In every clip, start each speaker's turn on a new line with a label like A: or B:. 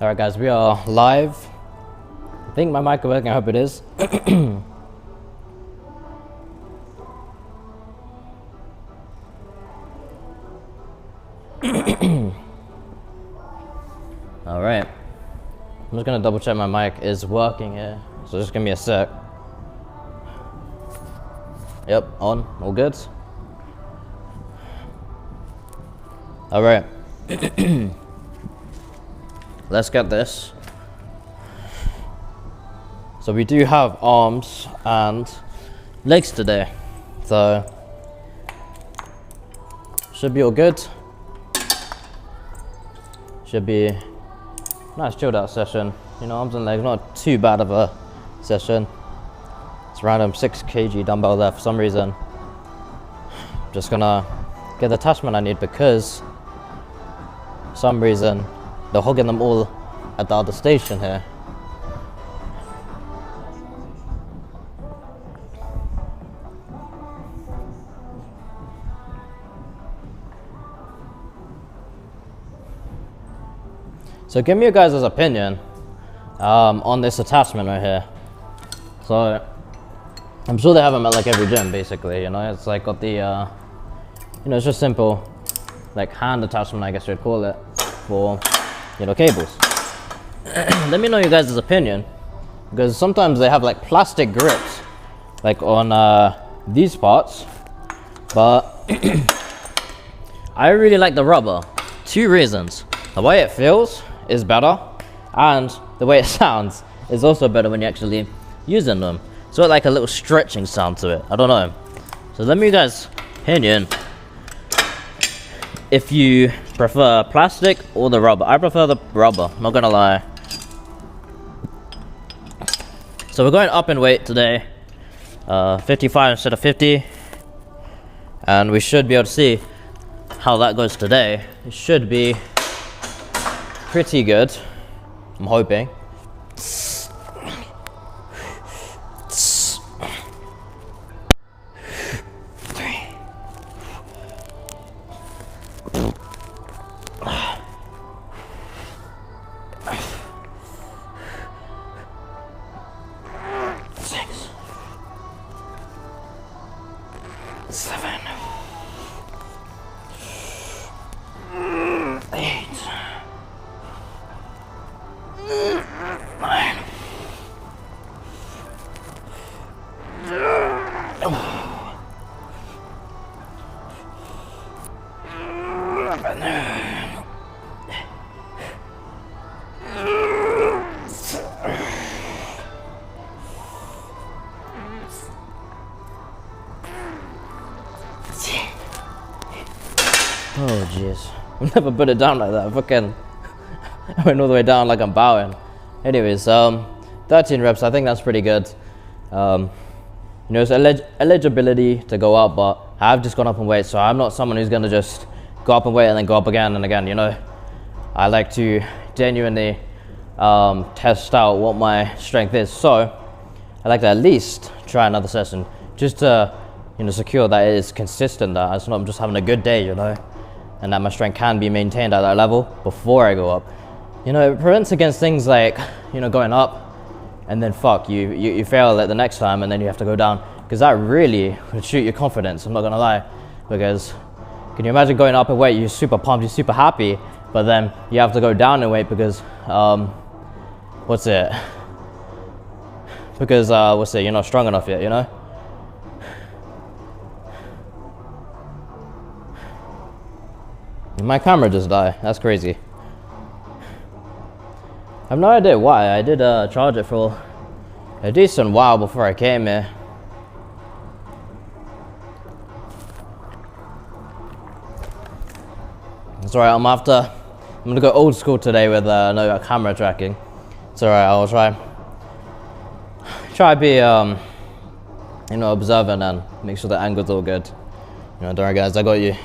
A: Alright guys, we are live. I think my mic is working, I hope it is. Alright. I'm just gonna double check my mic is working here. So just give me a sec. Yep, on, all good. Alright. Let's get this. So we do have arms and legs today. So should be all good. Should be a nice chilled out session. You know, arms and legs, not too bad of a session. It's random 6 kg dumbbell there for some reason. Just gonna get the attachment I need because for some reason they're hogging them all at the other station here. So give me your guys' opinion on this attachment right here. So I'm sure they have them at like every gym basically, you know, it's like got the, you know, it's just simple like hand attachment I guess you'd call it for, you know, cables. Let me know your guys' opinion because sometimes they have like plastic grips like on these parts, but I really like the rubber. 2 reasons. The way it feels is better and the way it sounds is also better when you're actually using them. So like a little stretching sound to it. I don't know. So let me guys opinion if you prefer plastic or the rubber. I prefer the rubber, I'm not gonna lie. So we're going up in weight today, 55 instead of 50, and we should be able to see how that goes today. It should be pretty good, I'm hoping. Oh jeez, I've never put it down like that. Fucking I went all the way down like I'm bowing. Anyways, 13 reps, I think that's pretty good. You know, it's eligibility to go up, but I've just gone up in weight, so I'm not someone who's gonna just go up in weight and then go up again and again, you know. I like to genuinely test out what my strength is, so I like to at least try another session just to, you know, secure that it is consistent, that it's not just having a good day, you know, and that my strength can be maintained at that level before I go up. You know, it prevents against things like, you know, going up and then fuck, you fail it the next time and then you have to go down, because that really would shoot your confidence, I'm not gonna lie. Because can you imagine going up in weight, you're super pumped, you're super happy, but then you have to go down in weight because you're not strong enough yet, you know. My camera just died, that's crazy. I have no idea why. I did charge it for a decent while before I came here. It's alright, I'm gonna go old school today with no camera tracking. It's alright, I'll try be you know, observant and make sure the angle's all good. You know, don't worry guys, I got you.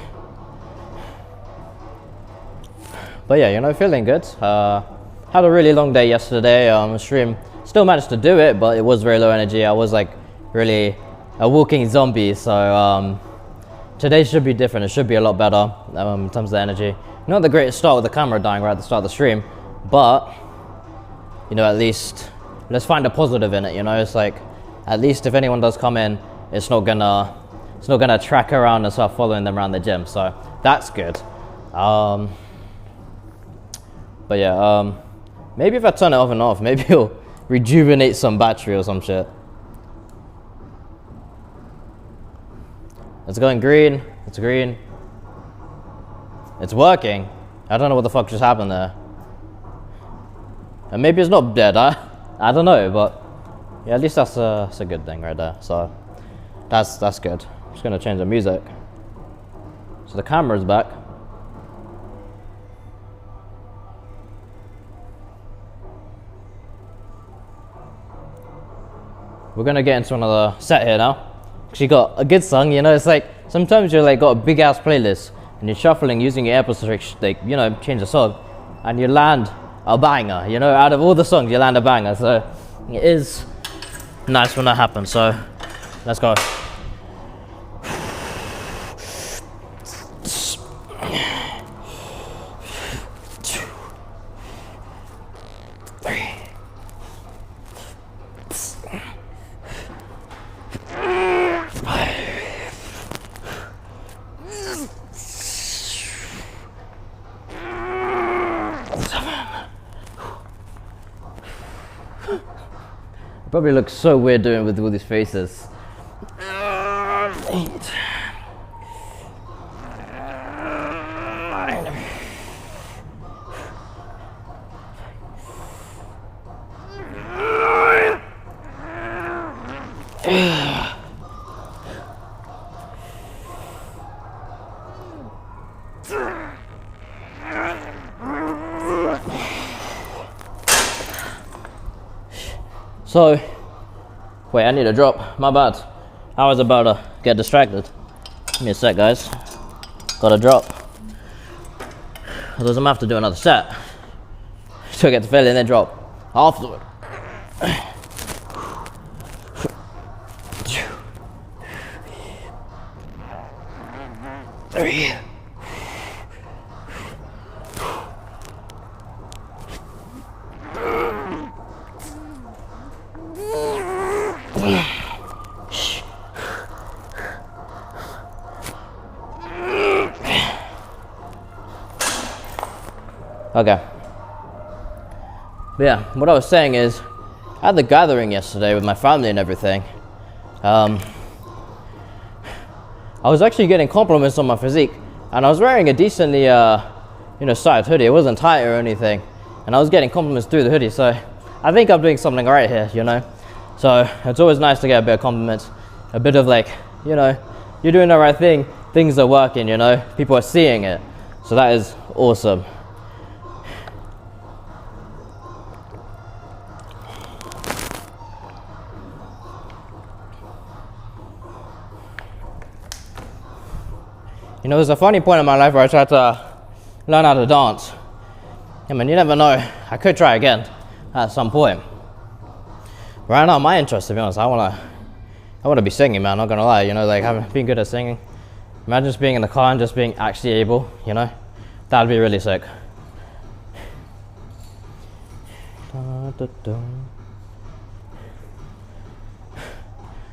A: But yeah, you know, feeling good. Had a really long day yesterday. Stream still managed to do it, but it was very low energy. I was like really a walking zombie. So today should be different. It should be a lot better in terms of the energy. Not the greatest start with the camera dying right at the start of the stream, but you know, at least let's find a positive in it, you know. It's like, at least if anyone does come in, it's not gonna track around and start following them around the gym, so that's good. But yeah, maybe if I turn it off and off, maybe it'll rejuvenate some battery or some shit. It's going green. It's green. It's working. I don't know what the fuck just happened there. And maybe it's not dead. I don't know, but yeah, at least that's a good thing right there. So that's good. I'm just gonna change the music. So the camera's back. We're gonna get into another set here now. She got a good song, you know. It's like sometimes you're like got a big ass playlist and you're shuffling using your AirPods to like, you know, change the song, and you land a banger. You know, out of all the songs, you land a banger. So it is nice when that happens. So let's go. Probably looks so weird doing it with all these faces. 8. 9. So, wait, I need a drop. My bad. I was about to get distracted. Give me a sec, guys. Got a drop. Otherwise, I'm gonna have to do another set. So I get to fill in and drop afterward. Three. Okay. But yeah, what I was saying is, I had the gathering yesterday with my family and everything. I was actually getting compliments on my physique, and I was wearing a decently, you know, sized hoodie. It wasn't tight or anything, and I was getting compliments through the hoodie. So I think I'm doing something right here, you know. So it's always nice to get a bit of compliments, a bit of like, you know, you're doing the right thing. Things are working, you know. People are seeing it, so that is awesome. You know, there's a funny point in my life where I tried to learn how to dance. I mean, you never know. I could try again at some point. Right now, my interest, to be honest, I wanna be singing, man. Not gonna lie. You know, like having been good at singing. Imagine just being in the car and just being actually able. You know, that'd be really sick. I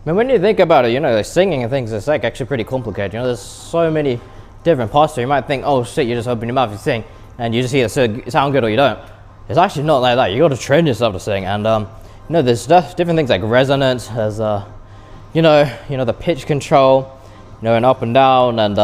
A: mean, when you think about it, you know, like singing and things, it's like actually pretty complicated. You know, there's so many different parts. So you might think, oh shit, you just open your mouth and sing, and you just either sound good or you don't. It's actually not like that. You got to train yourself to sing, and you know, there's different things like resonance, there's you know, the pitch control, you know, and up and down, and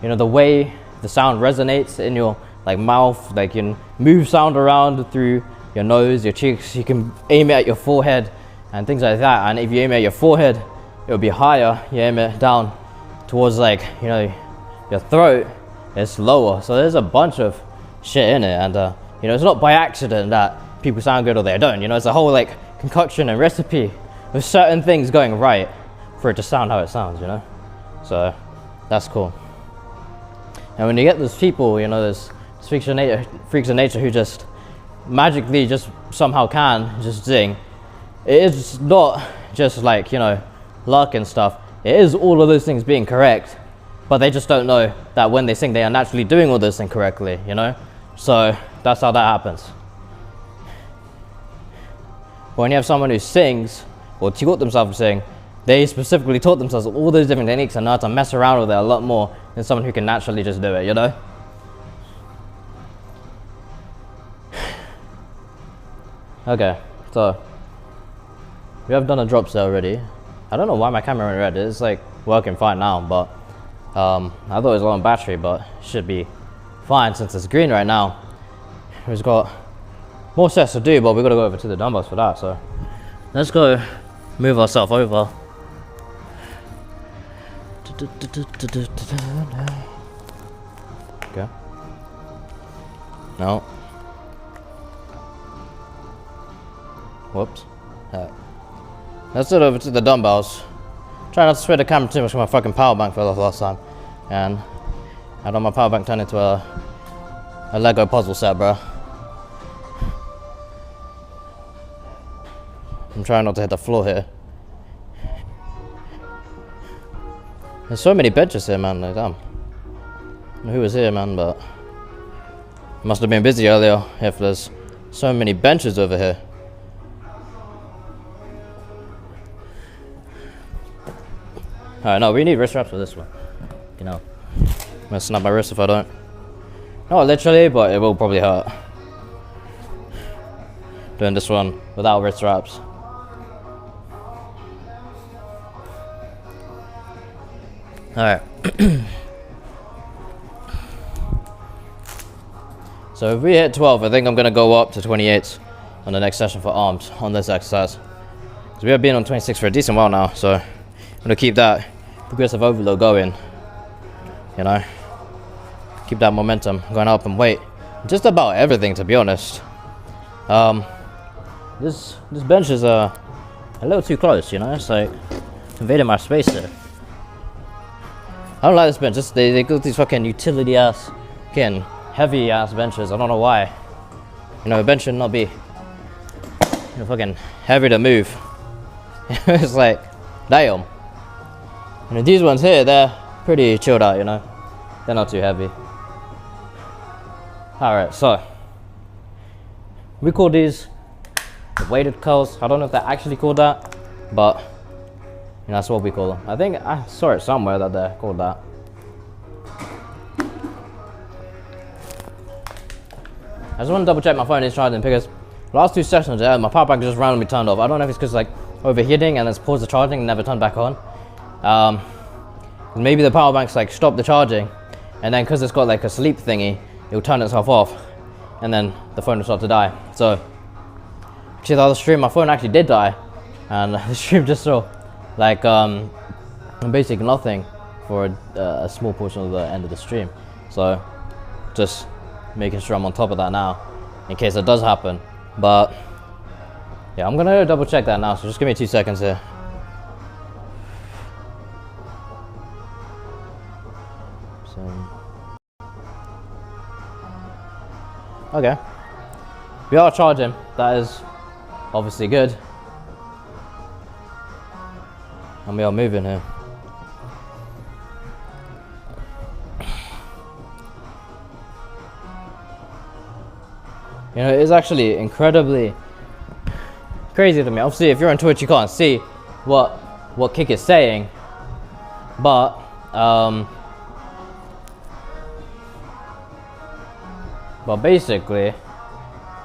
A: you know, the way the sound resonates in your like mouth, like you can move sound around through your nose, your cheeks. You can aim it at your forehead and things like that. And if you aim at your forehead, it'll be higher. You aim it down towards like, you know, your throat, it's lower. So there's a bunch of shit in it, and you know, it's not by accident that people sound good or they don't. You know, it's a whole like concoction and recipe with certain things going right for it to sound how it sounds, you know. So that's cool. And when you get those people, you know, there's freaks of nature who just magically just somehow can just sing. It is not just like, you know, luck and stuff. It is all of those things being correct, but they just don't know that when they sing, they are naturally doing all those things correctly, you know? So that's how that happens. But when you have someone who sings, or taught themselves to sing, they specifically taught themselves all those different techniques and know how to mess around with it a lot more than someone who can naturally just do it, you know? Okay, so we have done a drop set already. I don't know why my camera went red. It's like working fine now, but I thought it was low on battery, but it should be fine since it's green right now. We've got more sets to do, but we've got to go over to the dumbbells for that. So let's go move ourselves over. Okay. No. Whoops. Let's head over to the dumbbells. Try not to sway the camera too much because my fucking power bank fell off last time. And I don't want my power bank turned into a Lego puzzle set, bro. I'm trying not to hit the floor here. There's so many benches here, man. Like, damn. I don't know who was here, man, but must have been busy earlier if there's so many benches over here. Alright, no, we need wrist wraps for this one. You know, I'm gonna snap my wrist if I don't. Not literally, but it will probably hurt. Doing this one without wrist wraps. Alright. So if we hit 12, I think I'm gonna go up to 28 on the next session for arms on this exercise. Because we have been on 26 for a decent while now, so I'm gonna keep that progressive overload going. You know, keep that momentum going up and weight. Just about everything, to be honest. This bench is a little too close. You know, it's like invading my space there. I don't like this bench. They got these fucking utility ass, fucking heavy ass benches. I don't know why. You know, a bench should not be, you know, fucking heavy to move. It's like, damn. And these ones here, they're pretty chilled out. You know, they're not too heavy. All right, so we call these the weighted curls. I don't know if they're actually called that, but you know, that's what we call them. I think I saw it somewhere that they're called that. I just want to double check my phone is charging because last two sessions my power bank just randomly turned off. I don't know if it's because like overheating and then it's paused the charging and never turned back on. Maybe the power bank's like stopped the charging, and then because it's got like a sleep thingy, it'll turn itself off, and then the phone will start to die. So actually the other stream, my phone actually did die, and the stream just saw like basically nothing for a small portion of the end of the stream. So just making sure I'm on top of that now in case it does happen. But yeah, I'm gonna double check that now, so just give me 2 seconds here. Okay, we are charging. That is obviously good, and we are moving here. You know, it is actually incredibly crazy to me. Obviously, if you're on Twitch, you can't see what Kick is saying, but basically,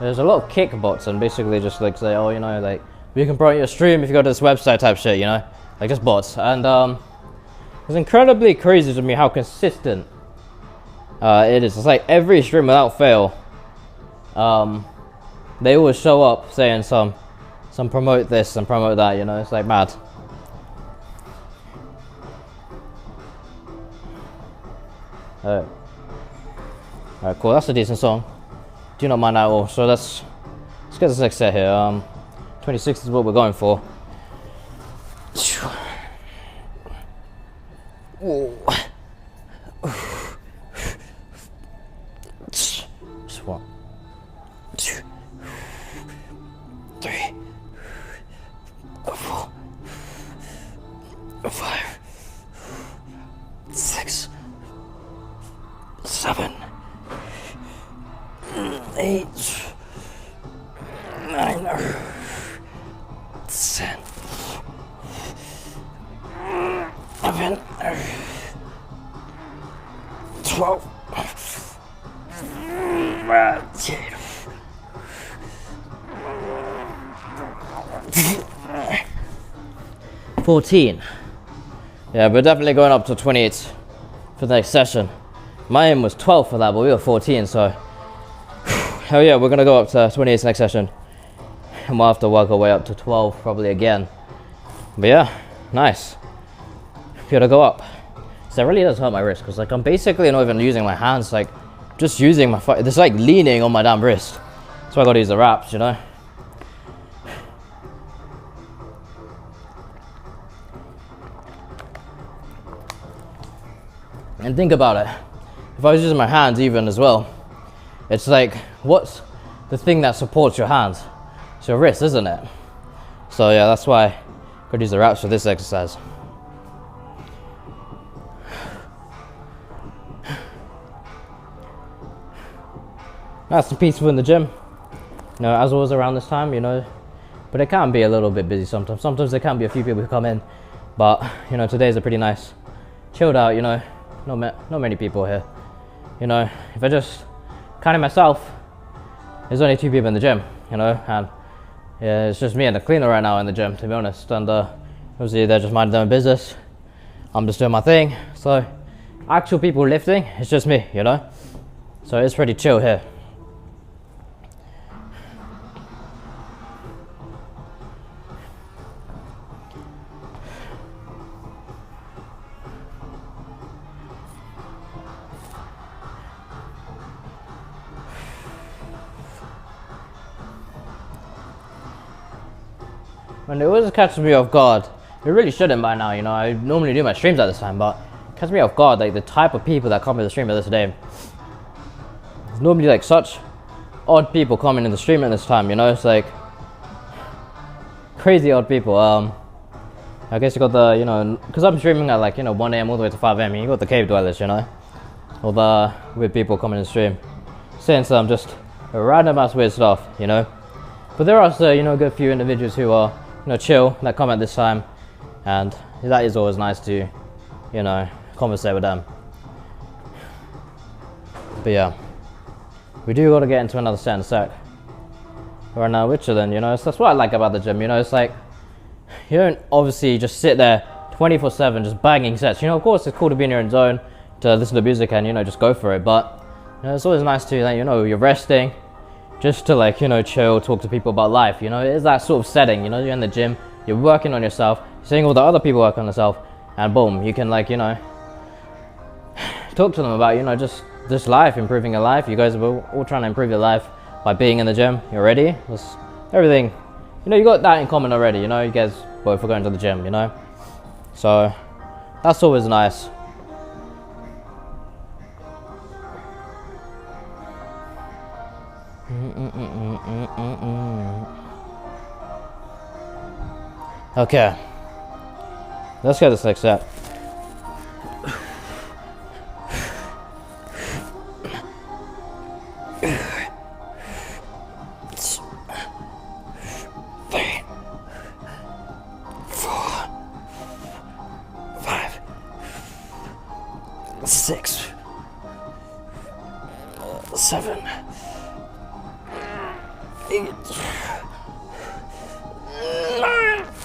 A: there's a lot of Kick bots and basically just like say, oh, you know, like you can promote your stream if you go to this website type shit, you know, like just bots. And it's incredibly crazy to me how consistent it is. It's like every stream without fail, they always show up saying some promote this and promote that, you know. It's like mad. Alright, cool. That's a decent song. Do not mind that at all. So let's get this next set here. 26 is what we're going for. Just 1, 2, 3, 4, 5, 6, 7, 8, 9, 10, 12, 14. Yeah, we're definitely going up to 28 for the next session. My aim was 12 for that, but we were 14, so hell yeah, we're gonna go up to 28 next session. And we'll have to work our way up to 12 probably again. But yeah, nice. Gotta go up. So it really does hurt my wrist, because like I'm basically not even using my hands, like just using my foot. It's like leaning on my damn wrist. So I gotta use the wraps, you know? And think about it. If I was using my hands even as well, it's like, what's the thing that supports your hands? It's your wrist, isn't it? So yeah, that's why I could use the wraps for this exercise. Nice and peaceful in the gym. You know, as always around this time, you know, but it can be a little bit busy sometimes. Sometimes there can be a few people who come in, but you know, today's a pretty nice, chilled out, you know, not many people here. You know, if I just counting myself, there's only 2 people in the gym, you know, and yeah, it's just me and the cleaner right now in the gym, to be honest. And obviously they're just minding their own business. I'm just doing my thing. So actual people lifting, it's just me, you know. So it's pretty chill here. And it always catches me off guard. It really shouldn't by now, you know. I normally do my streams at this time, but it catches me off guard, like the type of people that come to the stream at this day. There's normally like such odd people coming in the stream at this time, you know. It's like crazy odd people. I guess you got the, you know, because I'm streaming at like, you know, 1 AM all the way to 5 AM. You got the cave dwellers, you know, all the weird people coming in the stream, saying some just random ass weird stuff, you know. But there are also, you know, a good few individuals who are, you know, chill, that come at this time, and that is always nice to, you know, conversate with them. But yeah, we do got to get into another set in a sec. Right now, which then, you know, so that's what I like about the gym, you know. It's like you don't obviously just sit there 24/7 just banging sets. You know, of course it's cool to be in your own zone, to listen to music and, you know, just go for it. But you know, it's always nice to, like, you know, you're resting, just to, like, you know, chill, talk to people about life. You know, it's that sort of setting. You know, you're in the gym, you're working on yourself, seeing all the other people work on themselves, and boom, you can, like, you know, talk to them about, you know, just life, improving your life. You guys are all trying to improve your life by being in the gym. You're ready. That's everything. You know, you got that in common already. You know, you guys both are going to the gym, you know, so that's always nice. Okay, let's get this next set. Three, 4, 5, 6, 7, 8, 9.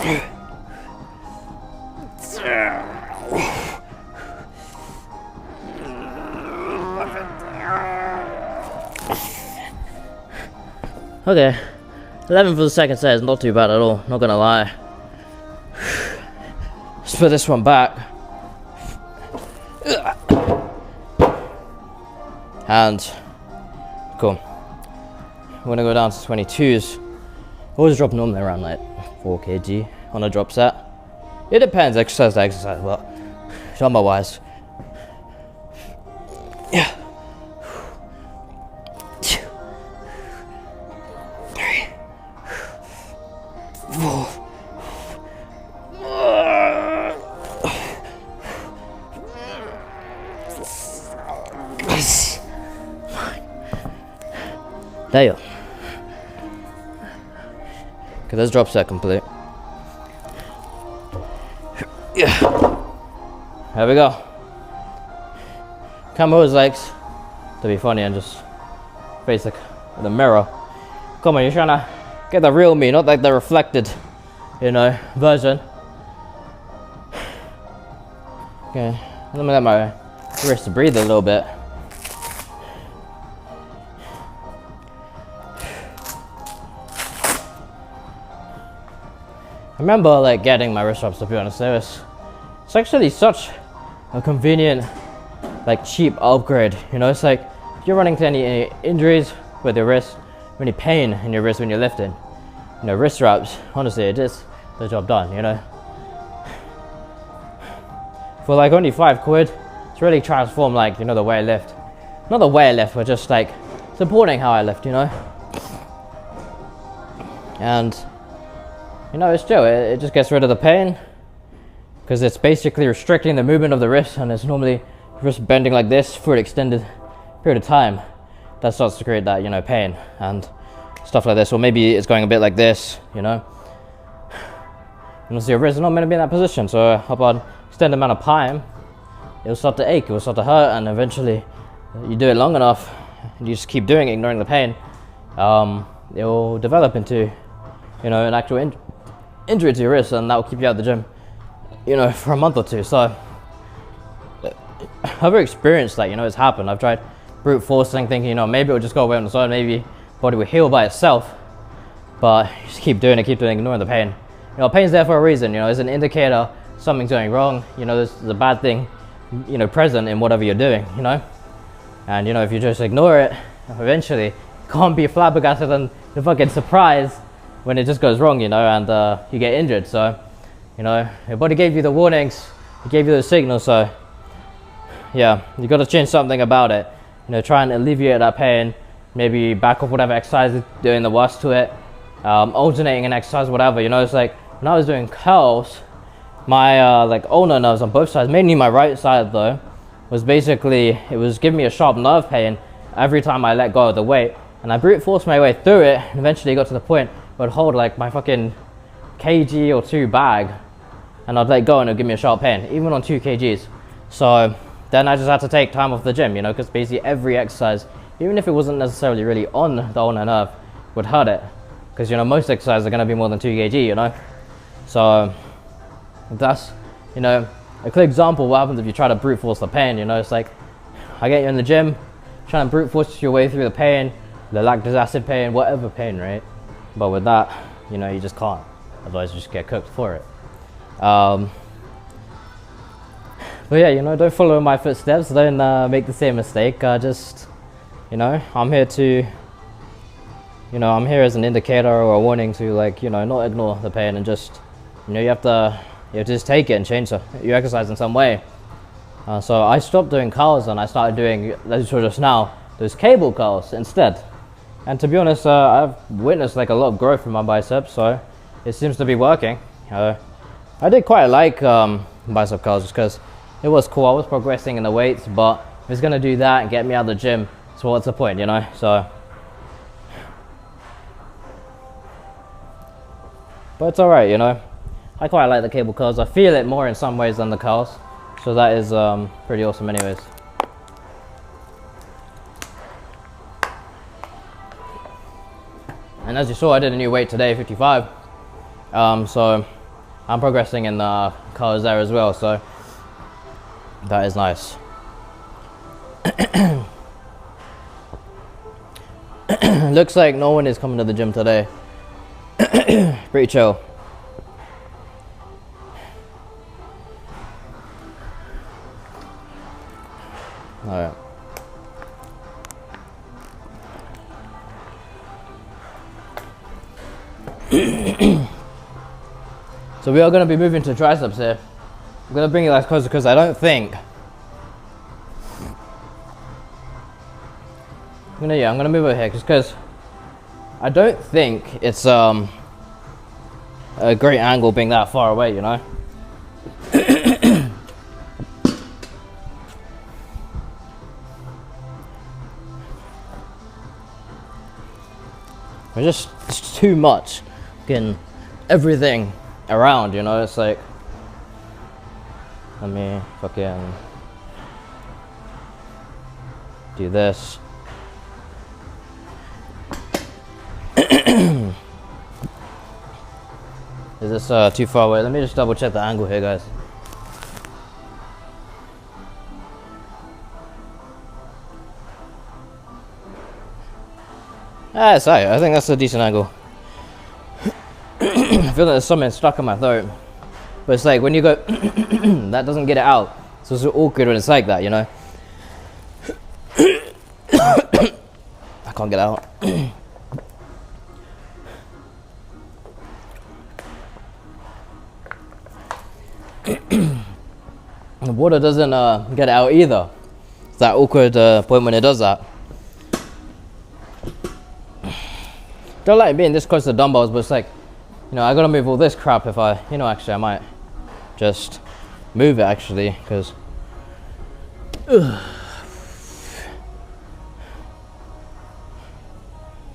A: Okay, 11 for the second set is not too bad at all, not gonna lie. Let's put this one back. And cool. We're gonna go down to 22s. Always drop normally around like 4 kg on a drop set. It depends, exercise to exercise, but number wise. Yeah. 3, 4. There you go. Okay, let's drop set complete. Yeah. There we go. Cam always likes to be funny and just face the mirror. Come on, you're trying to get the real me, not like the reflected, version. Okay, let me let my wrist breathe a little bit. I remember like getting my wrist wraps, to be honest. It's actually such a convenient, like cheap upgrade. It's like if you're running into any injuries with your wrist, any pain in your wrist when you're lifting, wrist wraps, honestly, it is the job done. For like only £5, it's really transformed like the way I lift. Not the way I lift, but just like supporting how I lift. And it's chill. It just gets rid of the pain because it's basically restricting the movement of the wrist, and it's normally wrist bending like this for an extended period of time. That starts to create that pain and stuff like this, or maybe it's going a bit like this. And your wrist is not meant to be in that position, so upon extended amount of time, it will start to ache, it will start to hurt, and eventually, you do it long enough, and you just keep doing it, ignoring the pain. It will develop into, an actual injury to your wrist, and that will keep you out of the gym, for a month or two. So I've experienced that. It's happened. I've tried brute forcing, thinking, maybe it'll just go away on its own, maybe body will heal by itself, but you just keep doing it, ignoring the pain. Pain's there for a reason. It's an indicator something's going wrong. There's a bad thing, present in whatever you're doing. And if you just ignore it, eventually you can't be flabbergasted and the fucking surprise when it just goes wrong, and you get injured. So your body gave you the warnings, it gave you the signals. So yeah, you got to change something about it. Try and alleviate that pain. Maybe back off whatever exercise is doing the worst to it. Alternating an exercise, whatever. It's like when I was doing curls, my like ulnar nerves on both sides, mainly my right side though, was basically, it was giving me a sharp nerve pain every time I let go of the weight, and I brute forced my way through it, and eventually got to the point where I'd hold like my fucking kg or 2 bag, and I'd let go and it'd give me a sharp pain, even on 2 kgs. So then I just had to take time off the gym, because basically every exercise, even if it wasn't necessarily really on the ulnar nerve, would hurt it, because most exercises are going to be more than 2 kg. So that's a clear example of what happens if you try to brute force the pain. It's like I get you in the gym trying to brute force your way through the pain, the lactic acid pain, whatever pain, right? But with that, you just can't, otherwise you just get cooked for it. But yeah, don't follow in my footsteps, don't make the same mistake. Just I'm here to I'm here as an indicator or a warning to not ignore the pain, and just you have to just take it and change your exercise in some way. So I stopped doing curls and I started doing, as you saw just now, those cable curls instead. And to be honest, I've witnessed like a lot of growth in my biceps, so it seems to be working. I did quite like bicep curls just because it was cool. I was progressing in the weights, but if it's gonna do that and get me out of the gym, so what's the point, So, but it's alright, I quite like the cable curls. I feel it more in some ways than the curls, so that is pretty awesome anyways. And as you saw, I did a new weight today, 55. So I'm progressing in the curls there as well, so that is nice. Looks like no one is coming to the gym today. Pretty chill. Alright. So we are going to be moving to triceps here. I'm going to bring it like closer because I don't think I'm going to move over here just because I don't think it's a great angle being that far away, It's too much getting everything around, it's like Let me fucking do this. Is this too far away? Let me just double check the angle here, guys. Ah, it's alright. I think that's a decent angle. I feel like there's something stuck in my throat. But it's like when you go, that doesn't get it out. So it's awkward when it's like that, you know? I can't get out. The water doesn't get out either. It's that awkward point when it does that. Don't like being this close to the dumbbells, but it's like, you know, I gotta move all this crap if I, you know, actually I might just move it actually, because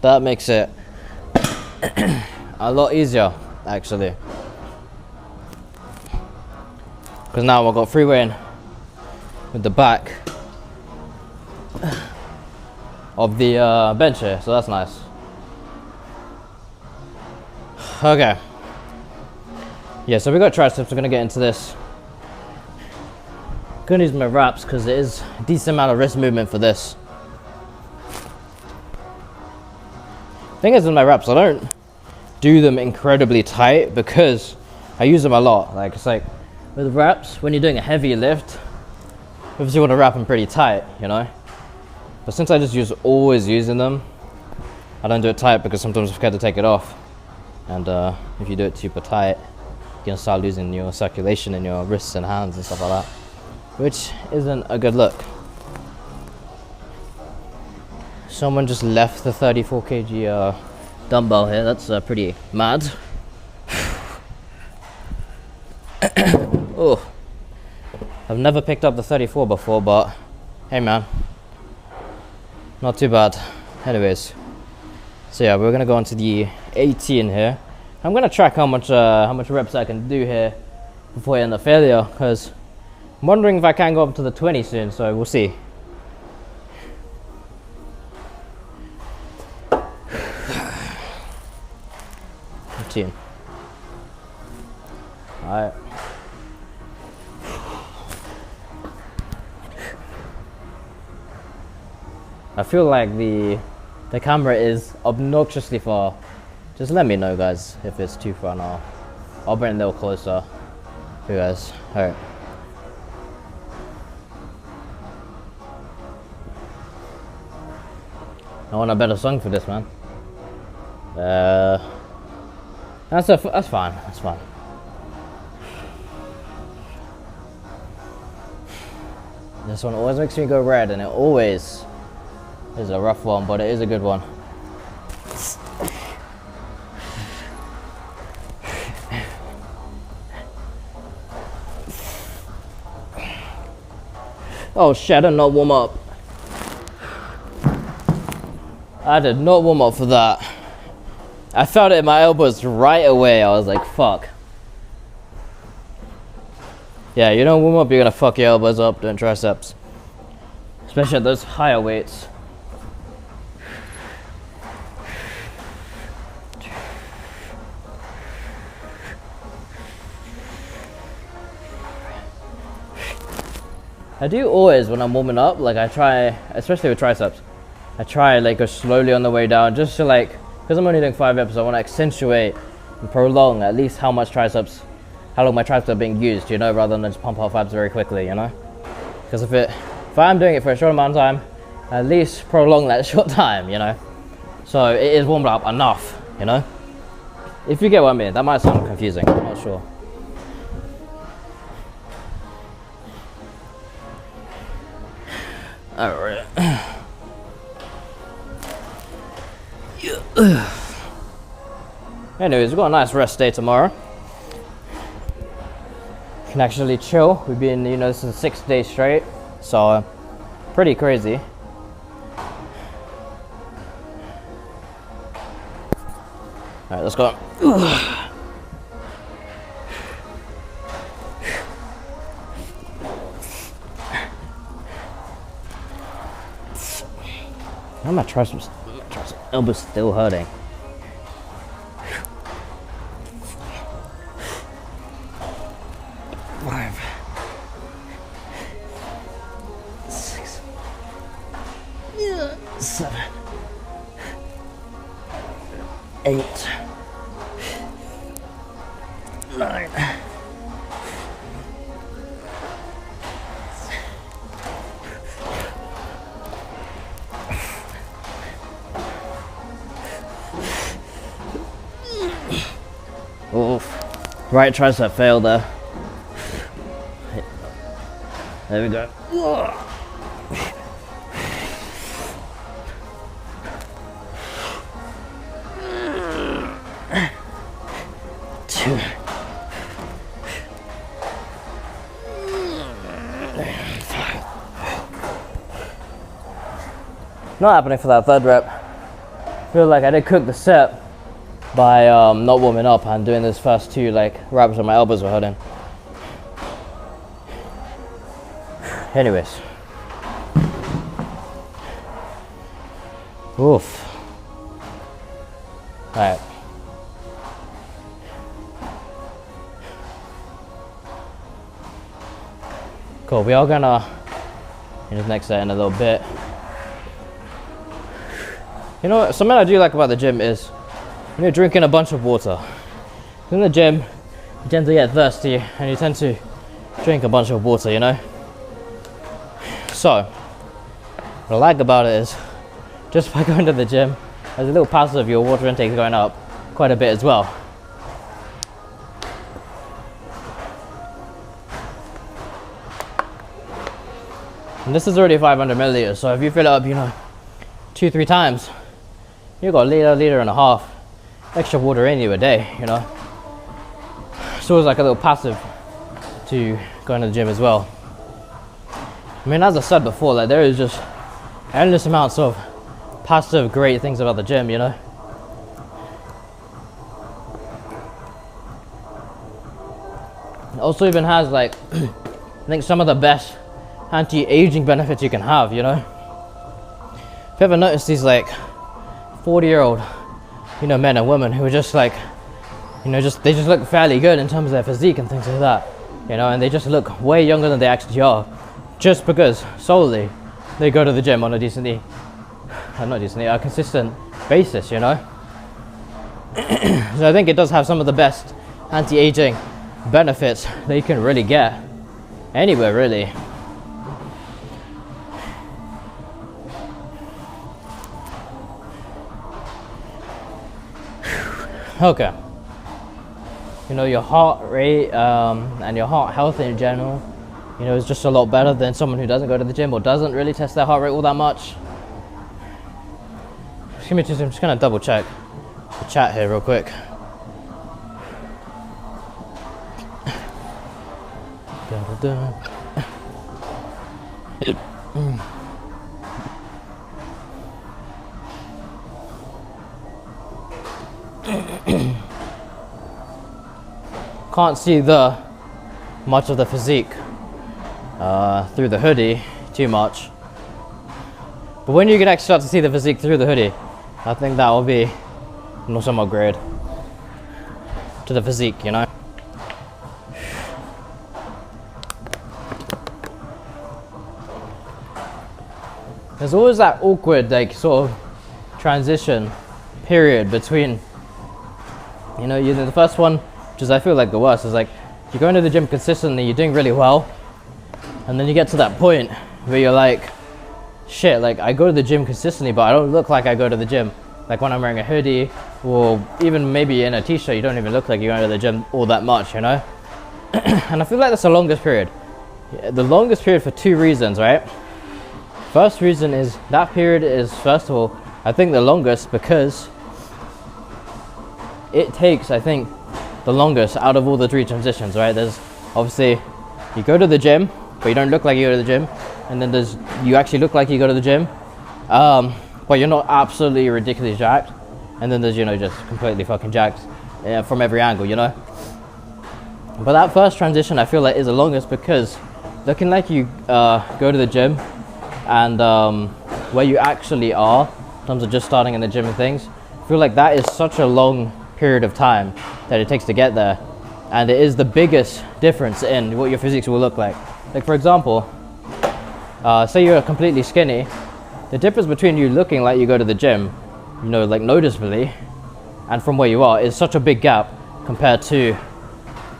A: that makes it a lot easier actually. Because now I've got free weight with the back of the bench here, so that's nice. Okay. Yeah, so we got triceps. We're gonna get into this. Gonna use my wraps because there is a decent amount of wrist movement for this. Thing is, with my wraps, I don't do them incredibly tight because I use them a lot. Like it's like with wraps, when you're doing a heavy lift, obviously you want to wrap them pretty tight, you know. But since I just always using them, I don't do it tight because sometimes I forget to take it off. And if you do it super tight, you can start losing your circulation in your wrists and hands and stuff like that, which isn't a good look. Someone just left the 34 kg dumbbell here. That's pretty mad. Oh, I've never picked up the 34 before, but hey man, not too bad. Anyways, so yeah, we're gonna go on to the 18 here. I'm gonna track how much reps I can do here before I end up failure, because I'm wondering if I can go up to the 20 soon, so we'll see. Alright. I feel like the camera is obnoxiously far. Just let me know, guys, if it's too far now. I'll bring it a little closer for you guys. Alright. I want a better song for this, man. That's fine. That's fine. This one always makes me go red, and it always is a rough one, but it is a good one. Oh shit, I did not warm up. I did not warm up for that. I felt it in my elbows right away. I was like, fuck. Yeah, you don't warm up, you're gonna fuck your elbows up doing triceps. Especially at those higher weights. I do always, when I'm warming up, like I try, especially with triceps, I try like go slowly on the way down, just to like, because I'm only doing 5 reps, I want to accentuate and prolong at least how long my triceps are being used, you know, rather than just pump off abs very quickly, you know. Because if I'm doing it for a short amount of time, at least prolong that short time, you know. So it is warmed up enough, you know. If you get what I mean, that might sound confusing, I'm not sure. Alright. Anyways, we've got a nice rest day tomorrow. Can actually chill. We've been, you know, this is 6 days straight, so pretty crazy. Alright, let's go. My triceps elbow's still hurting. 5, 6, 7, 8, 9. Oof. Right tricep failed there. There we go. 2. Not happening for that third rep. Feel like I did cook the set by not warming up and doing this first 2 like reps when my elbows were hurting. Anyways. Oof. Alright. Cool, we are gonna in this next set in a little bit. You know what, something I do like about the gym is when you're drinking a bunch of water. In the gym, you tend to get thirsty and you tend to drink a bunch of water, you know? So, what I like about it is, just by going to the gym, there's a little passive of your water intake going up quite a bit as well. And this is already 500 milliliters, so if you fill it up, you know, 2-3 times, you got a liter and a half extra water in you a day, you know. So it's like a little passive to going to the gym as well. I mean, as I said before, like there is just endless amounts of passive great things about the gym, you know. It also even has like, I think some of the best anti-aging benefits you can have, you know. If you ever noticed these like 40-year-old, you know, men and women who are just like, you know, they just look fairly good in terms of their physique and things like that, you know, and they just look way younger than they actually are, just because solely they go to the gym on a consistent basis, you know. So I think it does have some of the best anti-aging benefits that you can really get anywhere, really. Okay, you know, your heart rate and your heart health in general, you know, is just a lot better than someone who doesn't go to the gym or doesn't really test their heart rate all that much. Just give me 2 seconds, I'm just gonna double check the chat here real quick. Can't see much of the physique through the hoodie too much, but when you can actually start to see the physique through the hoodie, I think that will be an awesome upgrade to the physique, you know. There's always that awkward like sort of transition period between, you know, the first one, which is I feel like the worst, is like you're going to the gym consistently, you're doing really well, and then you get to that point where you're like, shit, like I go to the gym consistently but I don't look like I go to the gym. Like when I'm wearing a hoodie or even maybe in a t-shirt, you don't even look like you're going to the gym all that much, you know. And I feel like that's the longest period. The longest period for 2 reasons, right? First reason is that period is, first of all, I think the longest because it takes, I think, the longest out of all the 3 transitions, right? There's obviously, you go to the gym, but you don't look like you go to the gym. And then there's, you actually look like you go to the gym, but you're not absolutely ridiculously jacked. And then there's, you know, just completely fucking jacked from every angle, you know? But that first transition, I feel like, is the longest because looking like you go to the gym and where you actually are terms of just starting in the gym and things. I feel like that is such a long period of time that it takes to get there, and it is the biggest difference in what your physiques will look like. Like for example, say you're completely skinny, the difference between you looking like you go to the gym, you know, like noticeably, and from where you are is such a big gap compared to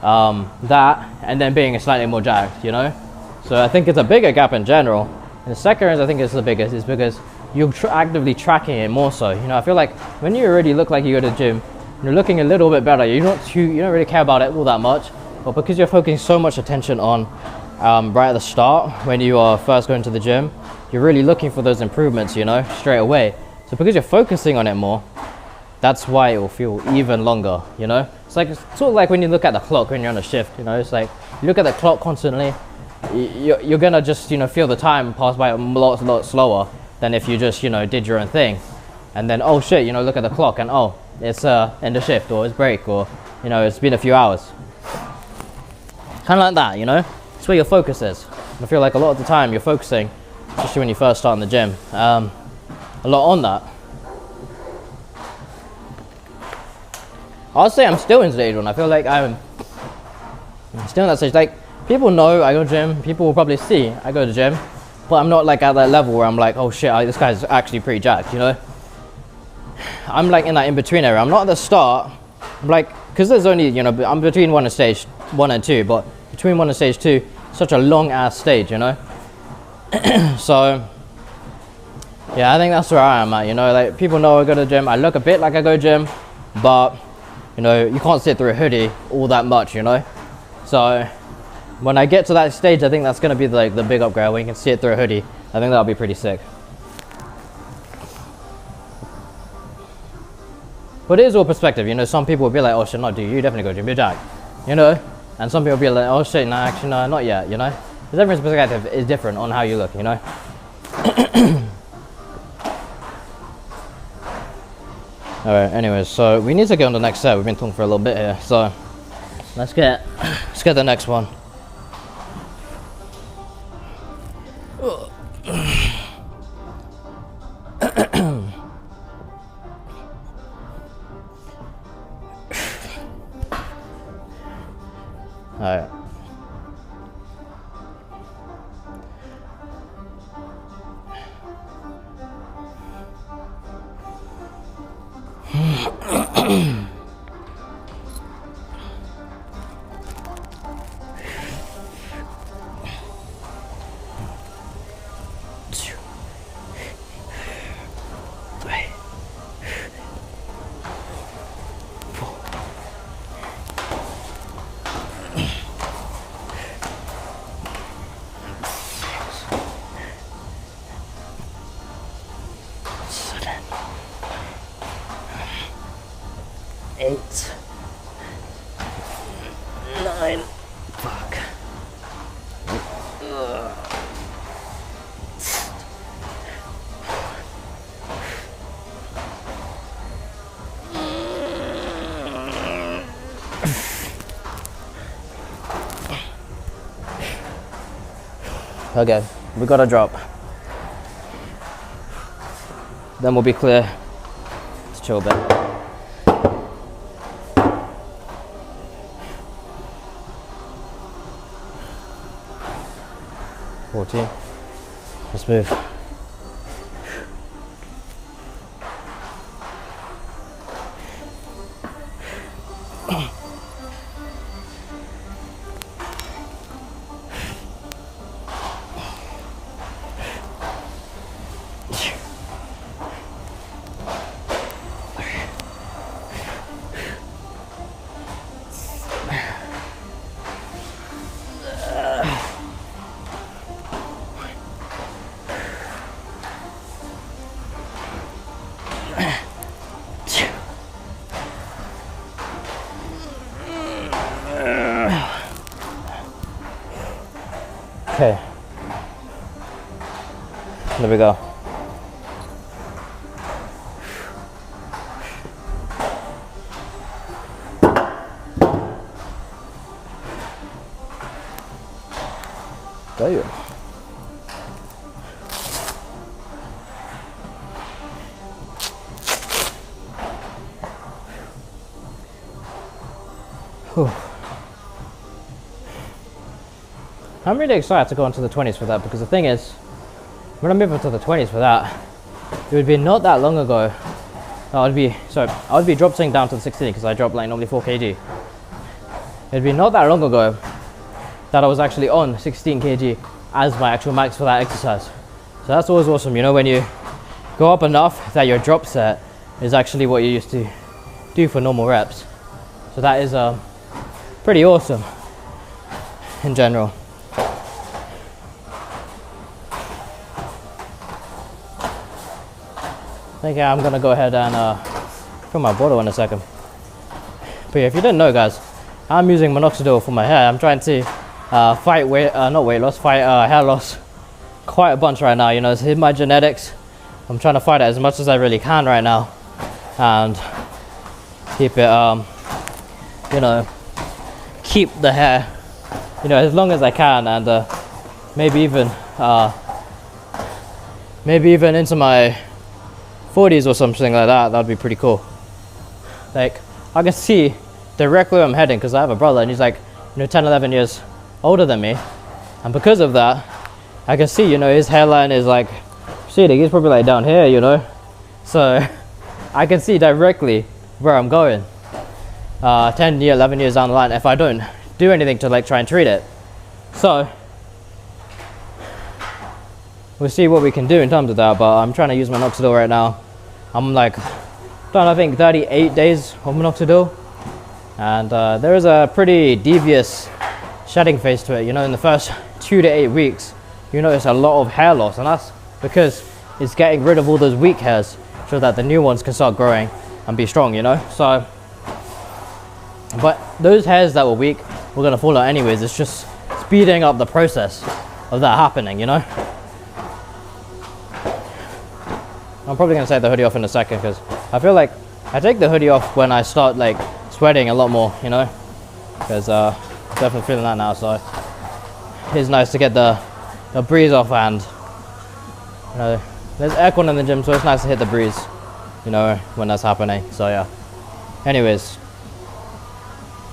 A: that and then being slightly more jacked, you know. So I think it's a bigger gap in general. And the second reason I think it's the biggest is because you're actively tracking it more so. You know, I feel like when you already look like you go to the gym, you're looking a little bit better. You don't really care about it all that much, but because you're focusing so much attention on right at the start when you are first going to the gym, you're really looking for those improvements, you know, straight away. So because you're focusing on it more, that's why it will feel even longer, you know. It's like sort of like when you look at the clock when you're on a shift, you know. It's like you look at the clock constantly, you're gonna just, you know, feel the time pass by a lot slower than if you just, you know, did your own thing. And then, oh shit, you know, look at the clock and oh, it's end of shift, or it's break, or, you know, it's been a few hours. Kind of like that, you know. It's where your focus is. And I feel like a lot of the time you're focusing, especially when you first start in the gym, a lot on that. I'll say I'm still in stage 1. I feel like I'm still in that stage. Like, people know I go to the gym, people will probably see I go to the gym, but I'm not like at that level where I'm like, oh shit, this guy's actually pretty jacked, you know. I'm like in that in-between area. I'm not at the start. I'm like, because there's only, you know, I'm between stage 1 and 2, but between 1 and stage 2, such a long ass stage, you know. So yeah, I think that's where I am at, you know. Like, people know I go to the gym. I look a bit like I go to the gym, but you know, you can't sit through a hoodie all that much, you know. So when I get to that stage, I think that's going to be like the big upgrade when you can see it through a hoodie. I think that'll be pretty sick. But it is all perspective, you know. Some people will be like, oh shit, not do you definitely go to gym, you're jacked, you know. And some people will be like, oh shit, nah, actually no, not yet, you know. Because everyone's perspective is different on how you look, you know. Alright, anyways, so we need to get on the next set. We've been talking for a little bit here, so let's get the next one. Alright. Eight, 9, fuck. Okay, we got a drop. Then we'll be clear. Let's chill a bit. Let's move. Okay, there we go. Damn. Whew. I'm really excited to go into the 20s for that, because the thing is, when I move into the 20s for that, it would be not that long ago. I would be dropping down to the 16 because I drop like normally 4 kg. It'd be not that long ago that I was actually on 16 kg as my actual max for that exercise. So that's always awesome, you know, when you go up enough that your drop set is actually what you used to do for normal reps. So that is pretty awesome in general. I think I'm gonna go ahead and fill my bottle in a second. But yeah, if you didn't know, guys, I'm using minoxidil for my hair. I'm trying to fight hair loss quite a bunch right now. You know, it's in my genetics. I'm trying to fight it as much as I really can right now, and keep it, you know, keep the hair, you know, as long as I can, and maybe even into my 40s or something like that. That would be pretty cool. Like, I can see directly where I'm heading because I have a brother and he's like, you know, 10, 11 years older than me, and because of that, I can see, you know, his hairline is like, see, he's probably like down here, you know, so I can see directly where I'm going 10 years, 11 years down the line if I don't do anything to like try and treat it. So we'll see what we can do in terms of that, but I'm trying to use minoxidil right now. I'm like, I think 38 days of minoxidil, and there is a pretty devious shedding phase to it. You know, in the first 2 to 8 weeks, you notice a lot of hair loss, and that's because it's getting rid of all those weak hairs so that the new ones can start growing and be strong, you know. So, but those hairs that were weak were gonna fall out anyways. It's just speeding up the process of that happening, you know. I'm probably gonna take the hoodie off in a second because I feel like I take the hoodie off when I start like sweating a lot more, you know, because definitely feeling that now. So it's nice to get the breeze off, and you know, there's aircon in the gym, so it's nice to hit the breeze, you know, when that's happening. So yeah, anyways,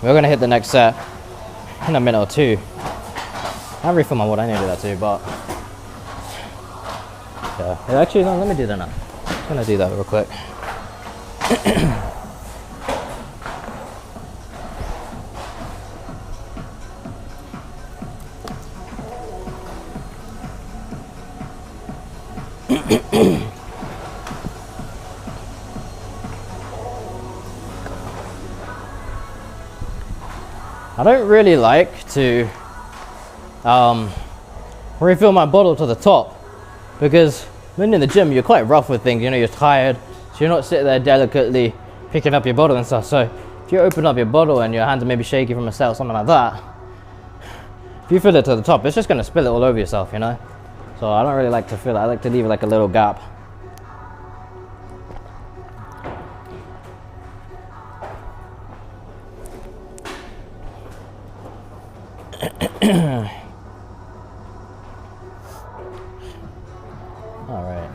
A: we're gonna hit the next set in a minute or two. I'll refill my water, I need to do that too, but yeah, actually no, let me do that now. I'm gonna do that real quick. I don't really like to refill my bottle to the top, because when in the gym you're quite rough with things, you know, you're tired, so you're not sitting there delicately picking up your bottle and stuff. So if you open up your bottle and your hands are maybe shaky from a set or something like that, if you fill it to the top, it's just going to spill it all over yourself, you know. So I don't really like to fill it. I like to leave like a little gap. Alright,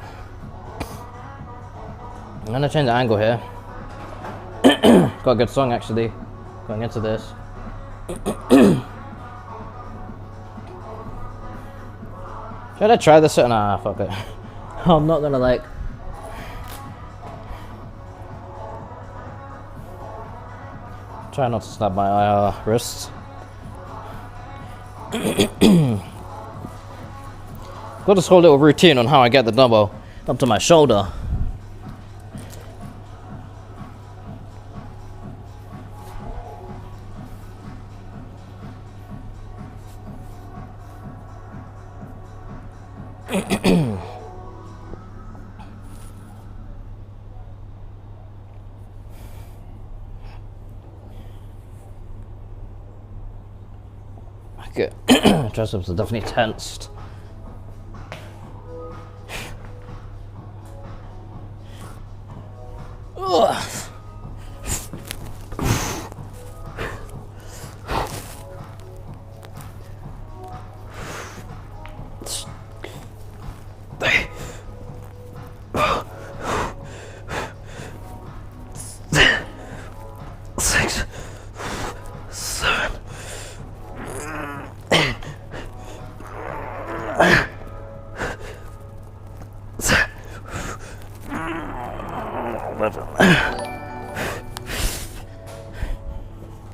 A: I'm gonna change the angle here. Got a good song actually going into this. Should I try this? Nah, fuck it. I'm not gonna like try not to snap my wrists. Got this whole little routine on how I get the dumbbell up to my shoulder. Okay, triceps are definitely tensed.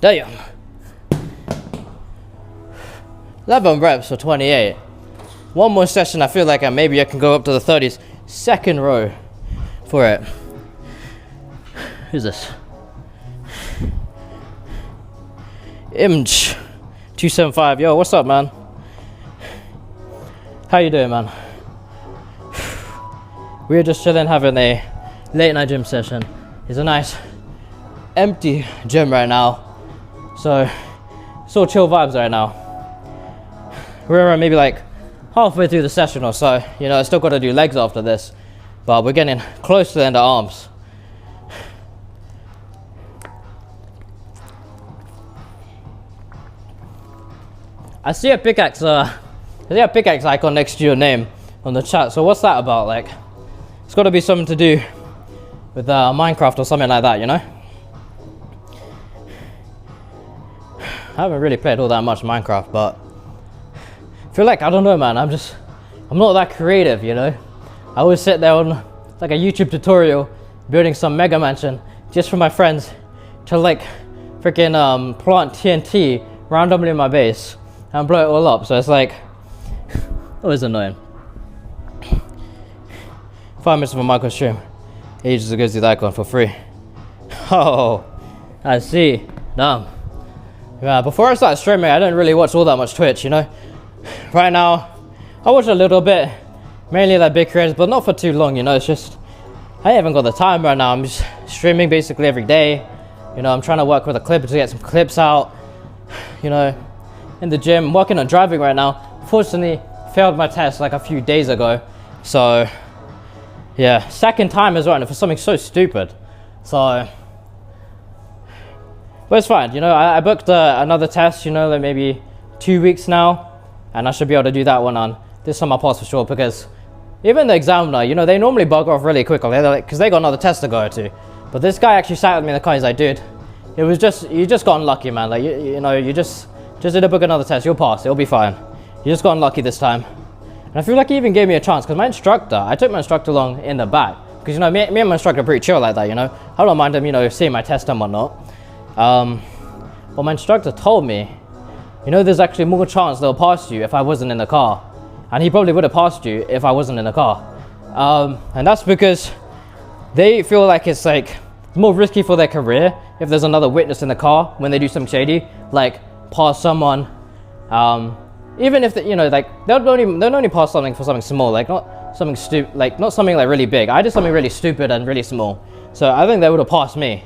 A: Damn. 11 reps for 28. One more session, I feel like maybe I can go up to the 30s. Second row for it. Who's this? Image 275. Yo, what's up, man? How you doing, man? We're just chilling, having a late night gym session. It's a nice empty gym right now, so it's all chill vibes right now. We're maybe like halfway through the session or so. You know, I still got to do legs after this, but we're getting close to the end of arms. I see a pickaxe icon next to your name on the chat. So what's that about? Like, it's got to be something to do with Minecraft or something like that, you know? I haven't really played all that much Minecraft, but I feel like, I don't know, man, I'm not that creative, you know? I always sit there on like a YouTube tutorial building some mega mansion just for my friends to like freaking plant TNT randomly in my base and blow it all up. So it's like always annoying. 5 minutes of a micro stream. Ages ago, do that icon for free. Oh, I see. Damn. Yeah, before I started streaming, I didn't really watch all that much Twitch, you know? Right now, I watch a little bit, mainly like big creators, but not for too long, you know? It's just, I haven't got the time right now. I'm just streaming basically every day. You know, I'm trying to work with a clipper to get some clips out, you know, in the gym. I'm working on driving right now. Fortunately, failed my test like a few days ago. So, yeah, second time as well, and for something so stupid. So, but it's fine, you know, I booked another test, you know, like maybe 2 weeks now, and I should be able to do that one on this time. I'll pass for sure, because even the examiner, you know, they normally bug off really quickly, they're like, because they got another test to go to. But this guy actually sat with me in the car. He's like, dude, it was just, you just got unlucky, man. Like, you know, you just need to book another test. You'll pass. It'll be fine. You just got unlucky this time. And I feel like he even gave me a chance, because my instructor, I took my instructor along in the back, because, you know, me and my instructor are pretty chill like that, you know. I don't mind him, you know, seeing my test and whatnot. But my instructor told me, you know, there's actually more chance they'll pass you if I wasn't in the car. And he probably would have passed you if I wasn't in the car. And that's because they feel like it's like more risky for their career if there's another witness in the car when they do something shady, like pass someone. Even if they, you know, like they'll only pass something for something small, like not something stupid, like not something like really big. I did something really stupid and really small, so I think they would have passed me.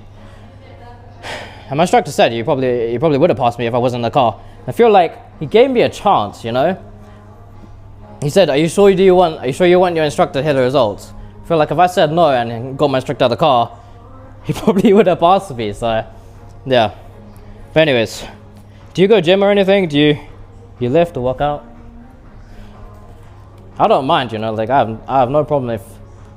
A: And my instructor said you probably would have passed me if I wasn't in the car. I feel like he gave me a chance, you know. He said, "Are you sure you want your instructor to hear the results?" I feel like if I said no and got my instructor out of the car, he probably would have passed me. So, yeah. But anyways, do you go gym or anything? Do you lift or work out? I don't mind, you know. Like I have no problem if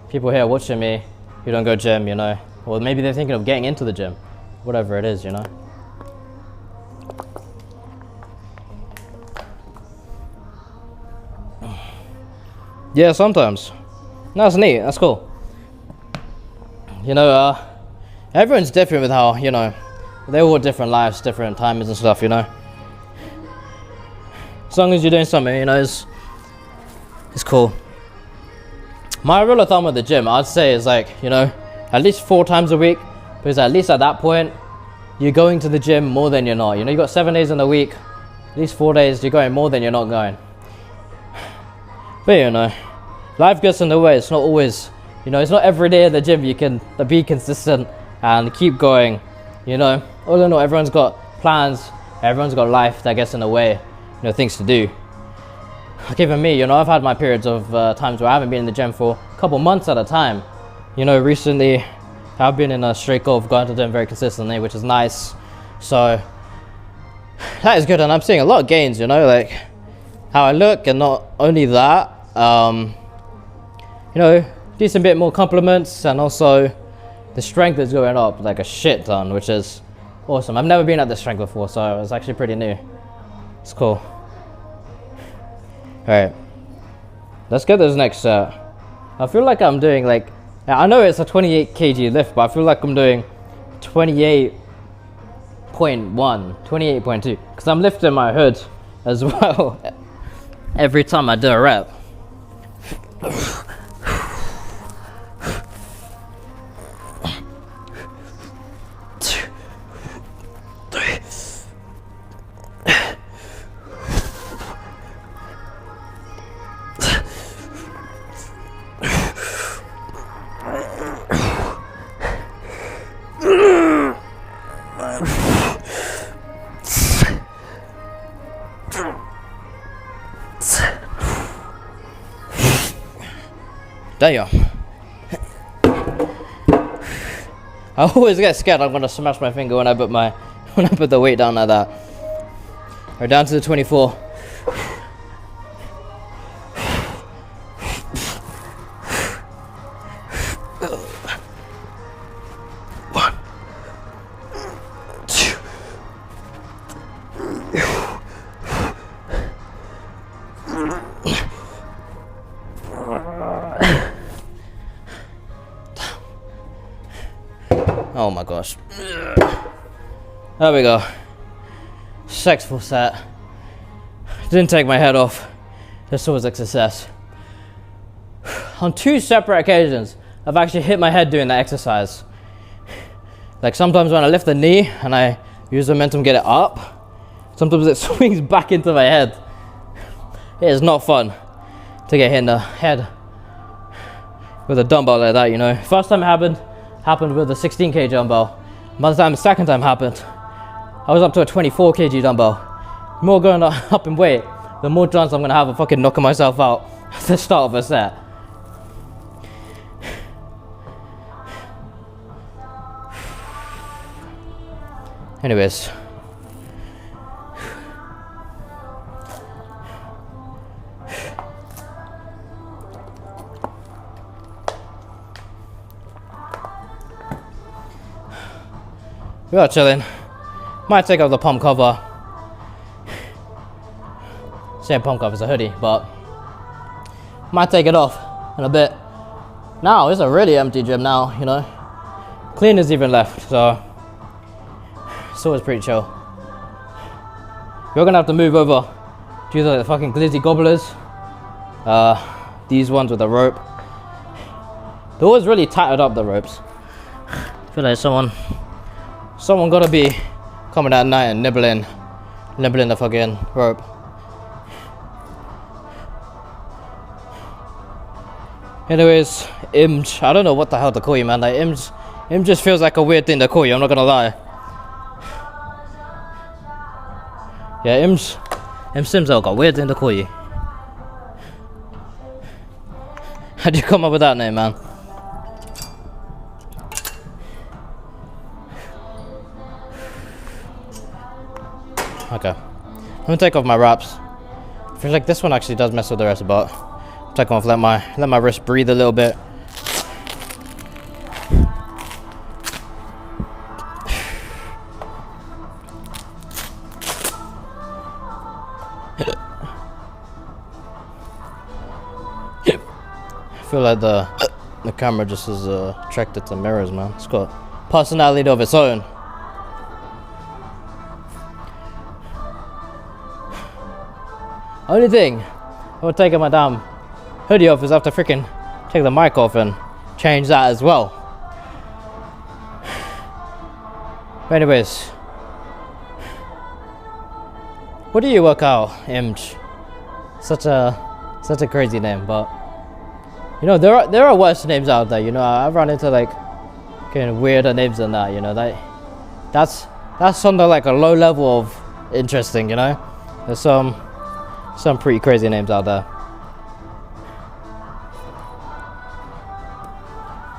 A: people here watching me who don't go gym, you know, or maybe they're thinking of getting into the gym, whatever it is, you know. Yeah, sometimes. That's neat. That's cool. You know, everyone's different with how, you know, they all have different lives, different timings and stuff, you know. As long as you're doing something, you know, it's cool. My rule of thumb with the gym, I'd say, is like, you know, at least 4 times a week, because at least at that point, you're going to the gym more than you're not. You know, you got 7 days in the week, at least 4 days, you're going more than you're not going. But you know, life gets in the way. It's not always, you know, it's not every day at the gym you can be consistent and keep going. You know, all in all, everyone's got plans, everyone's got life that gets in the way, you know, things to do. Like even me, you know, I've had my periods of times where I haven't been in the gym for a couple months at a time. You know, recently I've been in a streak of going to the gym very consistently, which is nice. So that is good, and I'm seeing a lot of gains, you know, like how I look, and not only that, you know, decent bit more compliments, and also the strength is going up like a shit ton, which is awesome. I've never been at this strength before, so it's actually pretty new. It's cool. All right, let's get this next set. I feel like I'm doing like, I know it's a 28 kg lift, but I feel like I'm doing 28.1, 28.2, because I'm lifting my hood as well every time I do a rep. Damn. I always get scared I'm gonna smash my finger when I put the weight down like that. We're down to the 24. Oh my gosh. There we go. Successful set. Didn't take my head off. This was a success. On 2 separate occasions, I've actually hit my head doing that exercise. Like sometimes when I lift the knee and I use the momentum to get it up, sometimes it swings back into my head. It is not fun to get hit in the head with a dumbbell like that, you know. First time it happened with a 16 kg dumbbell. By the time the second time happened, I was up to a 24 kg dumbbell. The more going up in weight, the more chance I'm gonna have of fucking knocking myself out at the start of a set. Anyways. We are chilling. Might take off the pump cover. Same pump cover as a hoodie, but might take it off in a bit. Now it's a really empty gym now, you know. Cleaners even left, so it's always pretty chill. You're gonna have to move over to the fucking glizzy gobblers. These ones with the rope. They always really tightened up the ropes. I feel like someone gotta be coming at night and nibbling the fucking rope. Anyways, Imj, I don't know what the hell to call you, man. Like Imj just feels like a weird thing to call you, I'm not gonna lie. Yeah, Imj Sims got a weird thing to call you. How'd you come up with that name, man? Okay, I'm gonna take off my wraps. I feel like this one actually does mess with the rest, but take off, let my wrist breathe a little bit. I feel like the camera just is attracted to mirrors, man. It's got personality of its own. Only thing I would take my damn hoodie off is I have to freaking take the mic off and change that as well. But anyways, what do you work out, Imj? Such a crazy name, but you know there are worse names out there. You know, I've run into like kind of weirder names than that. You know, that's under like a low level of interesting. You know, there's some pretty crazy names out there.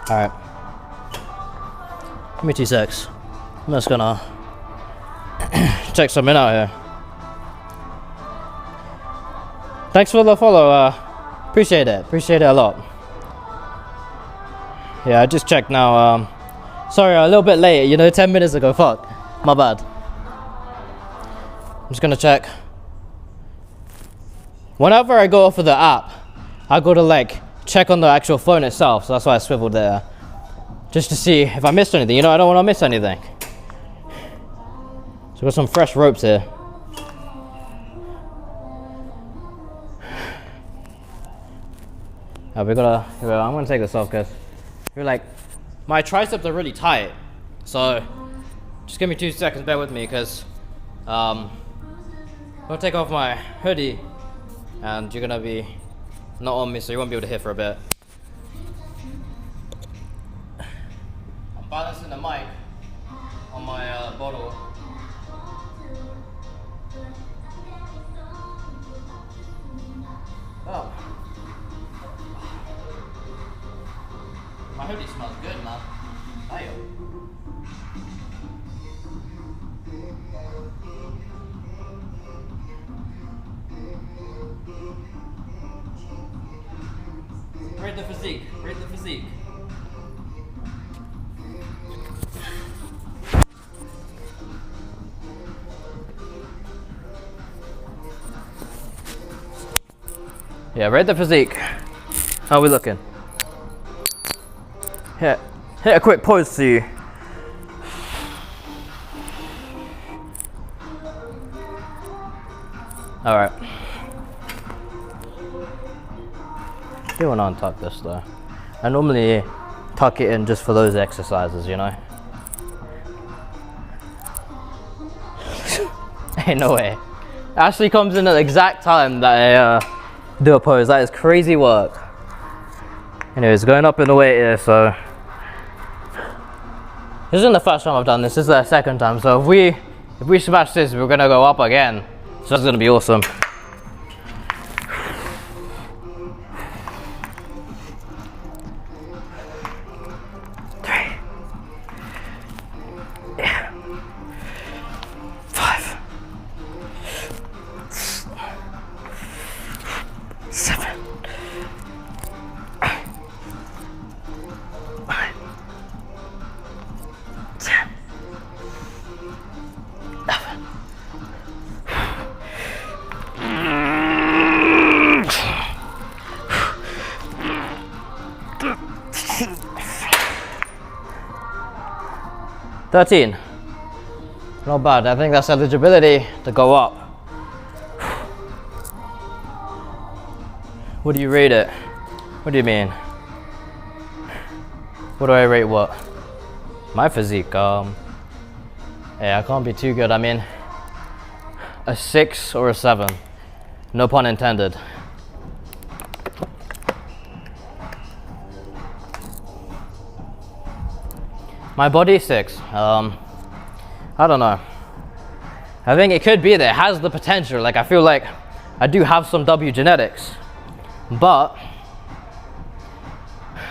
A: Alright. Give me 2 secs. I'm just gonna check something out here. Thanks for the follow, appreciate it a lot. Yeah, I just checked now, sorry, a little bit late, you know, 10 minutes ago, fuck, my bad. I'm just gonna check. Whenever I go off of the app, I gotta like check on the actual phone itself, so that's why I swiveled there. Just to see if I missed anything, you know, I don't want to miss anything. So we got some fresh ropes here. I'm gonna take this off because I feel like my triceps are really tight. So just give me 2 seconds, bear with me, because I'll take off my hoodie and you're gonna be not on me, so you won't be able to hear for a bit. I'm balancing the mic on my bottle. Oh. My hoodie smells good, man. Damn. Rate the physique. Rate the physique. Yeah, rate the physique. How are we looking? Hit a quick pose to you. All right. Do want to untuck this though. I normally tuck it in just for those exercises, you know. Ain't no way. Ashley comes in at the exact time that I do a pose. That is crazy work. Anyways, going up in the weight here, so this isn't the first time I've done this. This is the second time. So if we smash this, we're gonna go up again. So that's gonna be awesome. $13. Not bad. I think that's eligibility to go up. What do you rate it? What do you mean? What do I rate what? My physique, yeah, I can't be too good. I mean, a 6 or a 7. No pun intended. My body 6. I don't know. I think it could be there. It has the potential. Like, I feel like I do have some W genetics, but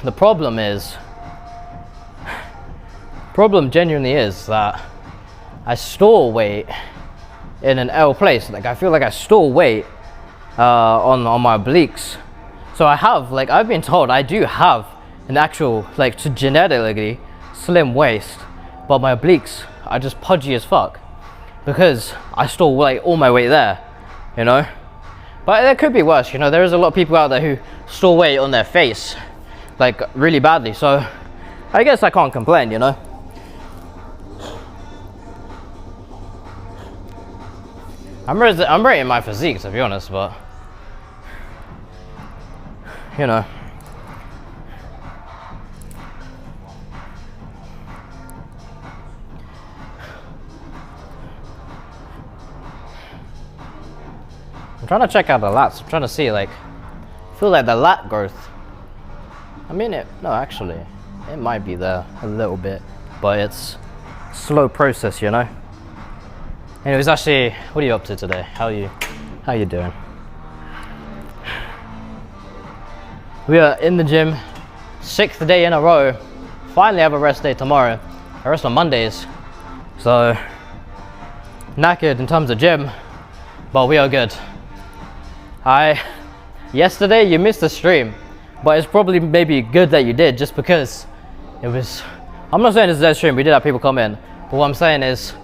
A: the problem genuinely is that I store weight in an L place. Like, I feel like I store weight on my obliques. So I have, like, I've been told I do have an actual, like, genetically slim waist, but my obliques are just pudgy as fuck because I store like all my weight there, you know. But there could be worse, you know. There is a lot of people out there who store weight on their face like really badly, so I guess I can't complain, you know. I'm rating my physique, to be honest, but you know. I'm trying to check out the lats. I'm trying to see, like, I feel like the lat growth. I mean, actually, it might be there a little bit, but it's a slow process, you know. Anyways, actually, what are you up to today? How are you doing? We are in the gym, 6th day in a row. Finally have a rest day tomorrow. I rest on Mondays, so knackered in terms of gym, but we are good. Yesterday you missed the stream, but it's probably maybe good that you did, just because it was, I'm not saying it's a dead stream, we did have people come in, but what I'm saying is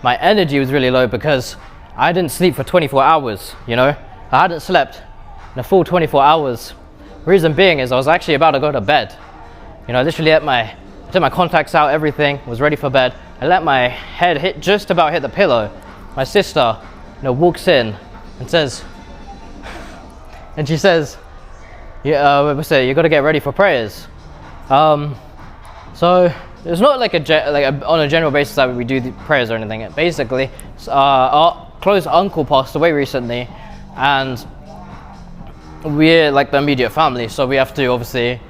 A: my energy was really low because I didn't sleep for 24 hours, you know. I hadn't slept in a full 24 hours Reason being is I was actually about to go to bed. You know, I literally took my contacts out, everything, was ready for bed. I let my head just about hit the pillow. My sister, walks in and she says, yeah, you got to get ready for prayers. So it's not like on a general basis that we do the prayers or anything. Basically, our close uncle passed away recently, and we're like the immediate family, so we have to obviously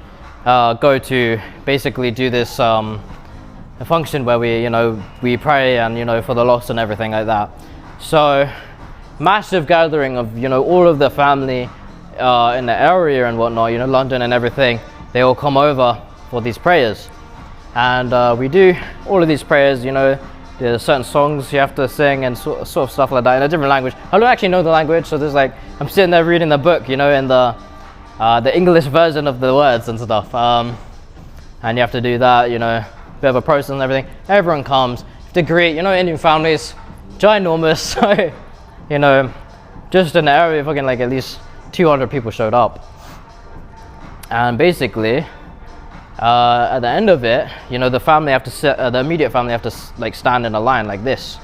A: go to basically do this a function where we pray and for the lost and everything like that. So massive gathering of all of the family in the area and whatnot, London and everything. They all come over for these prayers, and we do all of these prayers. There's certain songs you have to sing and sort of stuff like that in a different language. I don't actually know the language, so there's I'm sitting there reading the book, in the English version of the words and stuff. And you have to do that, bit of a process and everything. Everyone comes. You have to greet, Indian families, ginormous. So, just in the area, fucking at least 200 people showed up. And basically, at the end of it, the family have to sit, the immediate family have to stand in a line like this,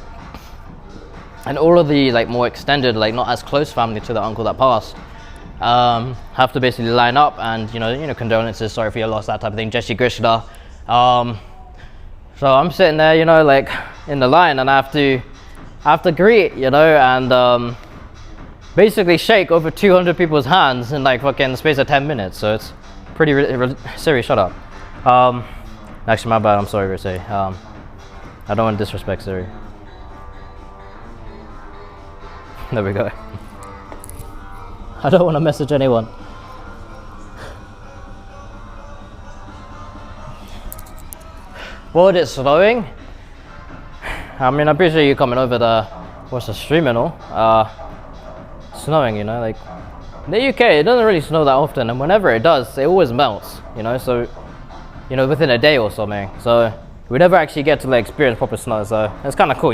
A: and all of the more extended, not as close family to the uncle that passed, have to basically line up and condolences, sorry for your loss, that type of thing, Jai Shri Krishna. So I'm sitting there, in the line, and I have to greet, and basically shake over 200 people's hands in fucking space of 10 minutes. So it's pretty Siri, shut up. Actually, my bad, I'm sorry, Siri. I don't want to disrespect Siri. There we go. I don't want to message anyone. Well, it's snowing. I mean, I'm pretty sure you're coming over the stream and all. Snowing, in the UK, it doesn't really snow that often, and whenever it does, it always melts, so, within a day or something. So we never actually get to experience proper snow, so it's kind of cool,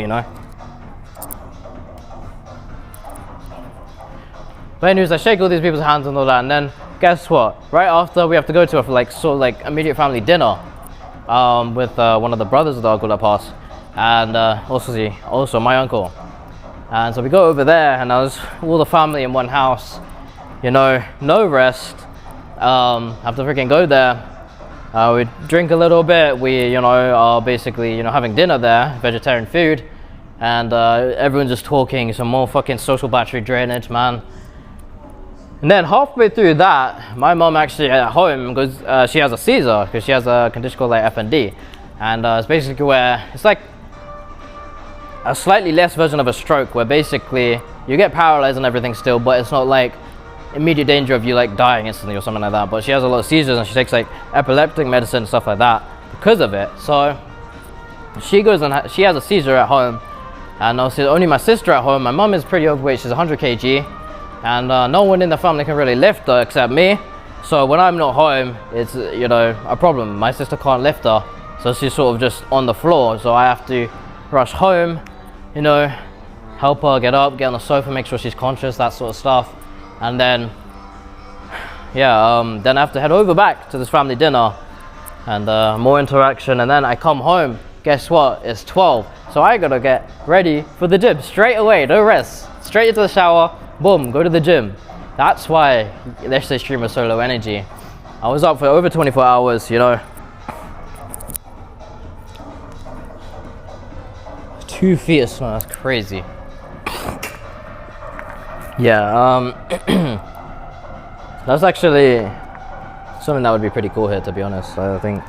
A: But anyways, I shake all these people's hands and all that, and then guess what? Right after, we have to go to a immediate family dinner with one of the brothers of the uncle that passed, and also my uncle. And so we go over there, and I was all the family in one house, no rest. Have to freaking go there. We drink a little bit. We, are basically, having dinner there, vegetarian food, and everyone's just talking. Some more fucking social battery drainage, man. And then halfway through that, my mom actually at home goes, she has a seizure because she has a condition called FND, and it's basically where it's a slightly less version of a stroke, where basically you get paralyzed and everything still, but it's not immediate danger of you dying instantly or something like that. But she has a lot of seizures, and she takes epileptic medicine and stuff like that because of it. So she goes and she has a seizure at home, and obviously only my sister at home. My mom is pretty overweight, she's 100 kg, and no one in the family can really lift her except me. So when I'm not home, it's a problem. My sister can't lift her, so she's sort of just on the floor. So I have to rush home, help her get up, get on the sofa, make sure she's conscious, that sort of stuff. And then then I have to head over back to this family dinner, and more interaction, and then I come home. Guess what? It's 12, so I gotta get ready for the gym straight away, no rest, straight into the shower, boom, go to the gym. That's why yesterday's stream was so low energy. I was up for over 24 hours, 2 feet of snow, that's crazy. That's actually something that would be pretty cool here, to be honest. I think,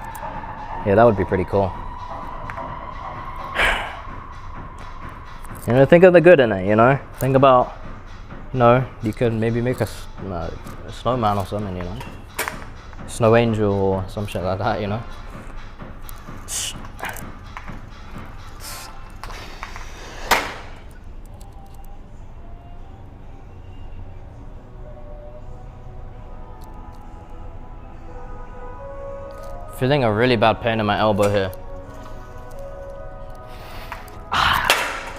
A: that would be pretty cool. Think of the good in it, Think about, you could maybe make a snowman or something, Snow angel or some shit like that, Feeling a really bad pain in my elbow here.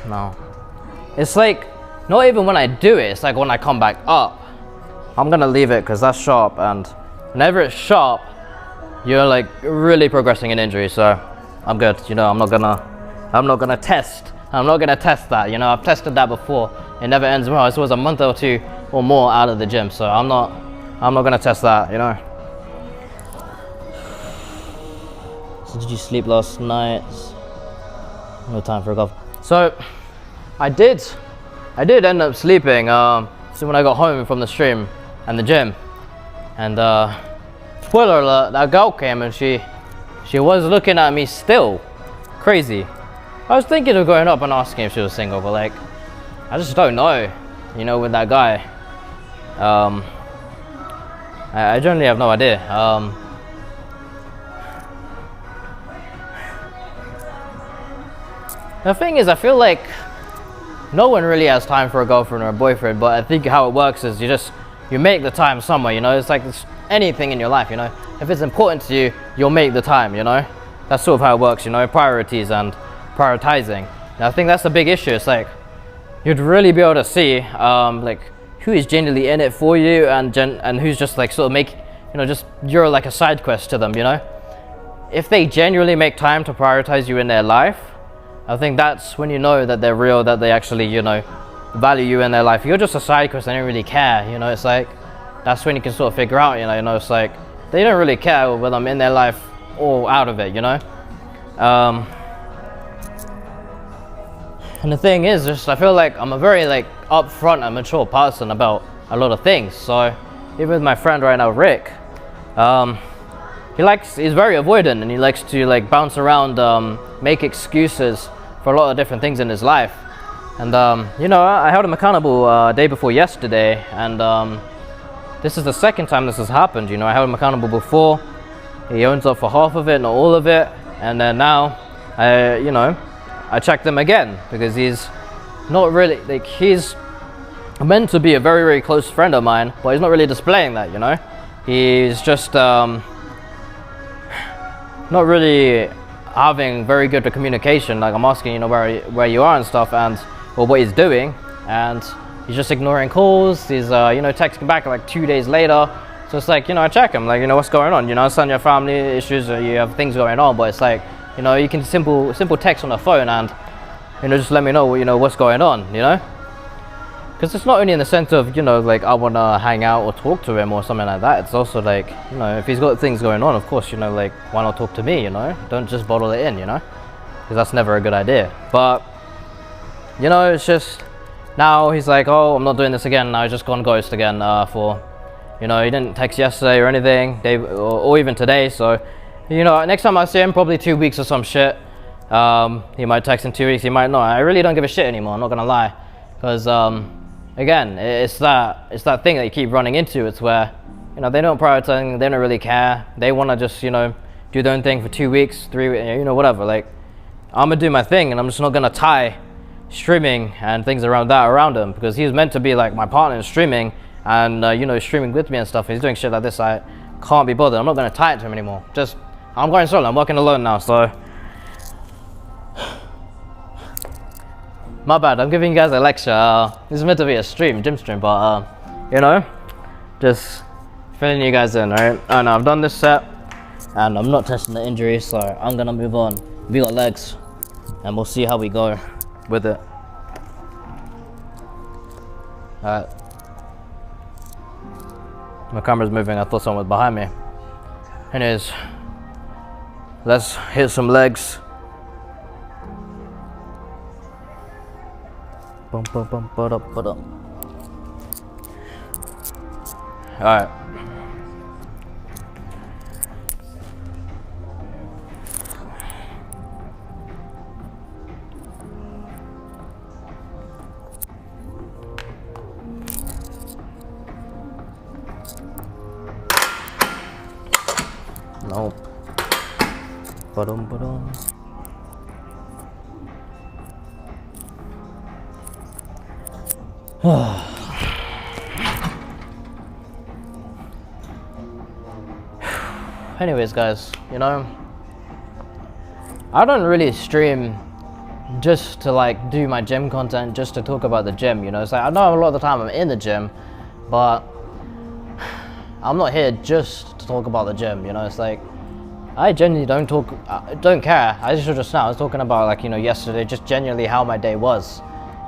A: No. It's not even when I do it, it's when I come back up. I'm gonna leave it because that's sharp, and whenever it's sharp, you're like really progressing in injury. So I'm good. You know, I'm not gonna test that. You know, I've tested that before. It never ends well. This was a month or two or more out of the gym, so I'm not gonna test that. You know. So did you sleep last night? No time for a golf. So I did end up sleeping. So when I got home from the stream and the gym, and spoiler alert, that girl came and she was looking at me still. Crazy. I was thinking of going up and asking if she was single, but like, I just don't know, you know, with that guy. I generally have no idea. The thing is, I feel like no one really has time for a girlfriend or a boyfriend, but I think how it works is you make the time somewhere, you know. It's like anything in your life, you know. If it's important to you, you'll make the time, you know. That's sort of how it works, you know, priorities and prioritizing. And I think that's a big issue. It's like you'd really be able to see like who is genuinely in it for you, and who's just like sort of just you're like a side quest to them, you know. If they genuinely make time to prioritize you in their life, I think that's when you know that they're real, that they actually, you know, value you in their life. You're just a side quest, they don't really care, you know. It's like that's when you can sort of figure out, you know, it's like they don't really care whether I'm in their life or out of it, you know. And the thing is, just I feel like I'm a very like upfront and mature person about a lot of things. So even with my friend right now, Rick, he's very avoidant, and he likes to like bounce around, make excuses for a lot of different things in his life. And you know, I held him accountable day before yesterday, and this is the second time this has happened. You know, I held him accountable before. He owns up for half of it, not all of it, and then now I checked him again because he's not really like, he's meant to be a very, very close friend of mine, but he's not really displaying that, you know. He's just not really having very good communication. Like I'm asking, you know, where you are and stuff, and what he's doing, and he's just ignoring calls. He's you know, texting back like 2 days later. So it's like, you know, I check him, like, you know, what's going on? You know, I understand your family issues, or you have things going on, but it's like, you know, you can simple text on the phone and, you know, just let me know, you know, what's going on, you know? Because it's not only in the sense of, you know, like I want to hang out or talk to him or something like that. It's also like, you know, if he's got things going on, of course, you know, like, why not talk to me, you know? Don't just bottle it in, you know? Because that's never a good idea. But, you know, it's just, now he's like, oh, I'm not doing this again. Now he's just gone ghost again for, you know, he didn't text yesterday or anything, or even today. So, you know, next time I see him, probably 2 weeks or some shit. He might text in 2 weeks, he might not. I really don't give a shit anymore, I'm not gonna lie. Because, again, it's that thing that you keep running into. It's where, you know, they don't prioritize, they don't really care. They want to just, you know, do their own thing for 2 weeks, 3 weeks, you know, whatever. Like, I'm gonna do my thing, and I'm just not gonna tie streaming and things around him, because he's meant to be like my partner in streaming, and you know, streaming with me and stuff. He's doing shit like this, I can't be bothered. I'm not gonna tie it to him anymore. I'm going solo, I'm working alone now, so my bad, I'm giving you guys a lecture. This is meant to be a gym stream, but you know, just filling you guys in, right? And I've done this set, and I'm not testing the injury, so I'm gonna move on. We got legs, and we'll see how we go with it. Alright. My camera's moving, I thought someone was behind me. Anyways, let's hit some legs. Bum, bum, bum, ba-da, ba-da. Alright. Nope. Ba-dum, ba-dum. Anyways, guys, you know, I don't really stream just to like do my gym content, just to talk about the gym, you know. It's like, I know a lot of the time I'm in the gym, but I'm not here just to talk about the gym, you know. It's like, I genuinely don't care. I just now, I was talking about, like, you know, yesterday, just genuinely how my day was.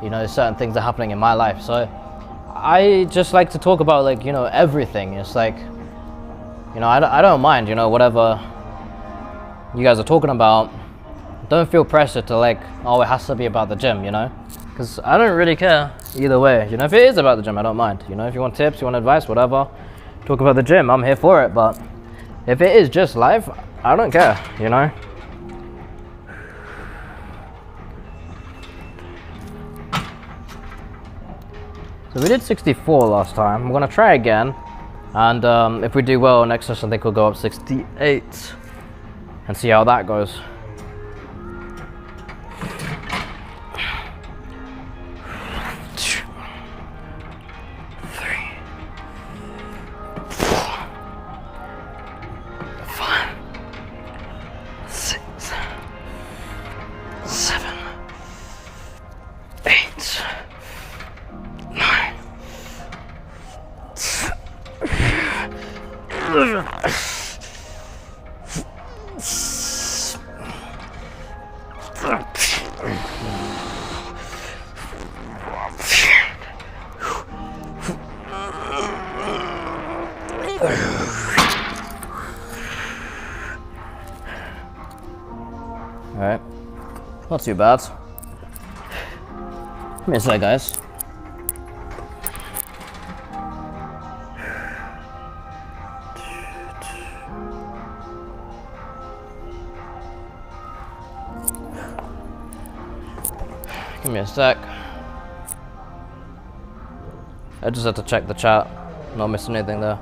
A: You know, certain things are happening in my life. So I just like to talk about, like, you know, everything. It's like, you know, I don't mind, you know, whatever you guys are talking about. Don't feel pressure to, like, oh, it has to be about the gym, you know? Because I don't really care either way. You know, if it is about the gym, I don't mind. You know, if you want tips, you want advice, whatever, talk about the gym, I'm here for it. But if it is just life, I don't care, you know? So we did 64 last time. I'm gonna try again. And if we do well next session, I think we'll go up 68 and see how that goes. Alright, not too bad. Give me a sec, guys. Give me a sec. I just had to check the chat, not missing anything there.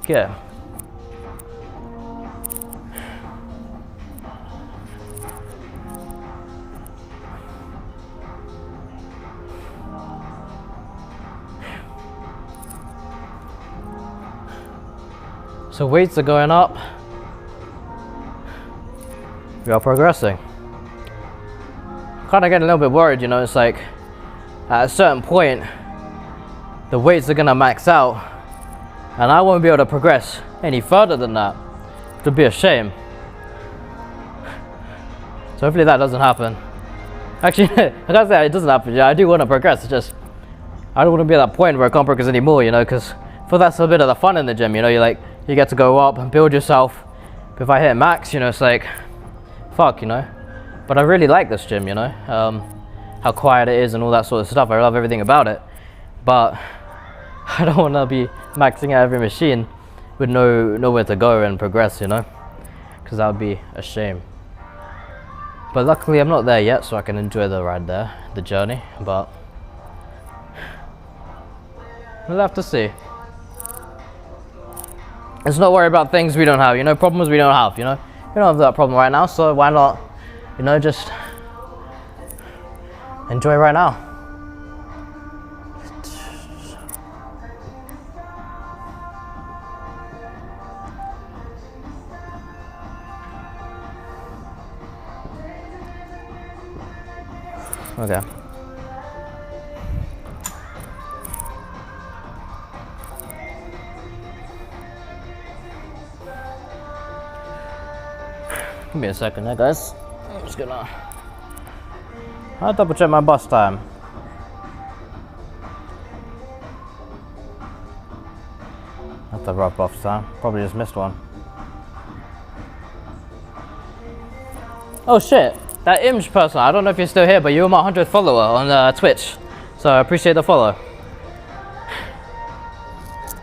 A: Okay. So weights are going up. We are progressing. Kind of getting a little bit worried, you know. It's like at a certain point, the weights are gonna max out, and I won't be able to progress any further than that. It'll be a shame. So hopefully that doesn't happen. Actually, I can't say it doesn't happen. Yeah, I do want to progress. It's just I don't want to be at that point where I can't progress anymore, you know, because for that's a bit of the fun in the gym, you know. You get to go up and build yourself. But if I hit max, you know, it's like, fuck, you know. But I really like this gym, you know. How quiet it is and all that sort of stuff. I love everything about it. But I don't want to be maxing out every machine with nowhere to go and progress, you know. Because that would be a shame. But luckily I'm not there yet, so I can enjoy the ride there, the journey. But we'll have to see. Let's not worry about things we don't have, you know, problems we don't have, you know. We don't have that problem right now, so why not, you know, just enjoy right now. Okay. Give me a second there, guys. I'm just gonna... I'll double check my bus time. That's a rough bus time. Probably just missed one. Oh shit! That Imj person, I don't know if you're still here, but you were my 100th follower on Twitch. So I appreciate the follow.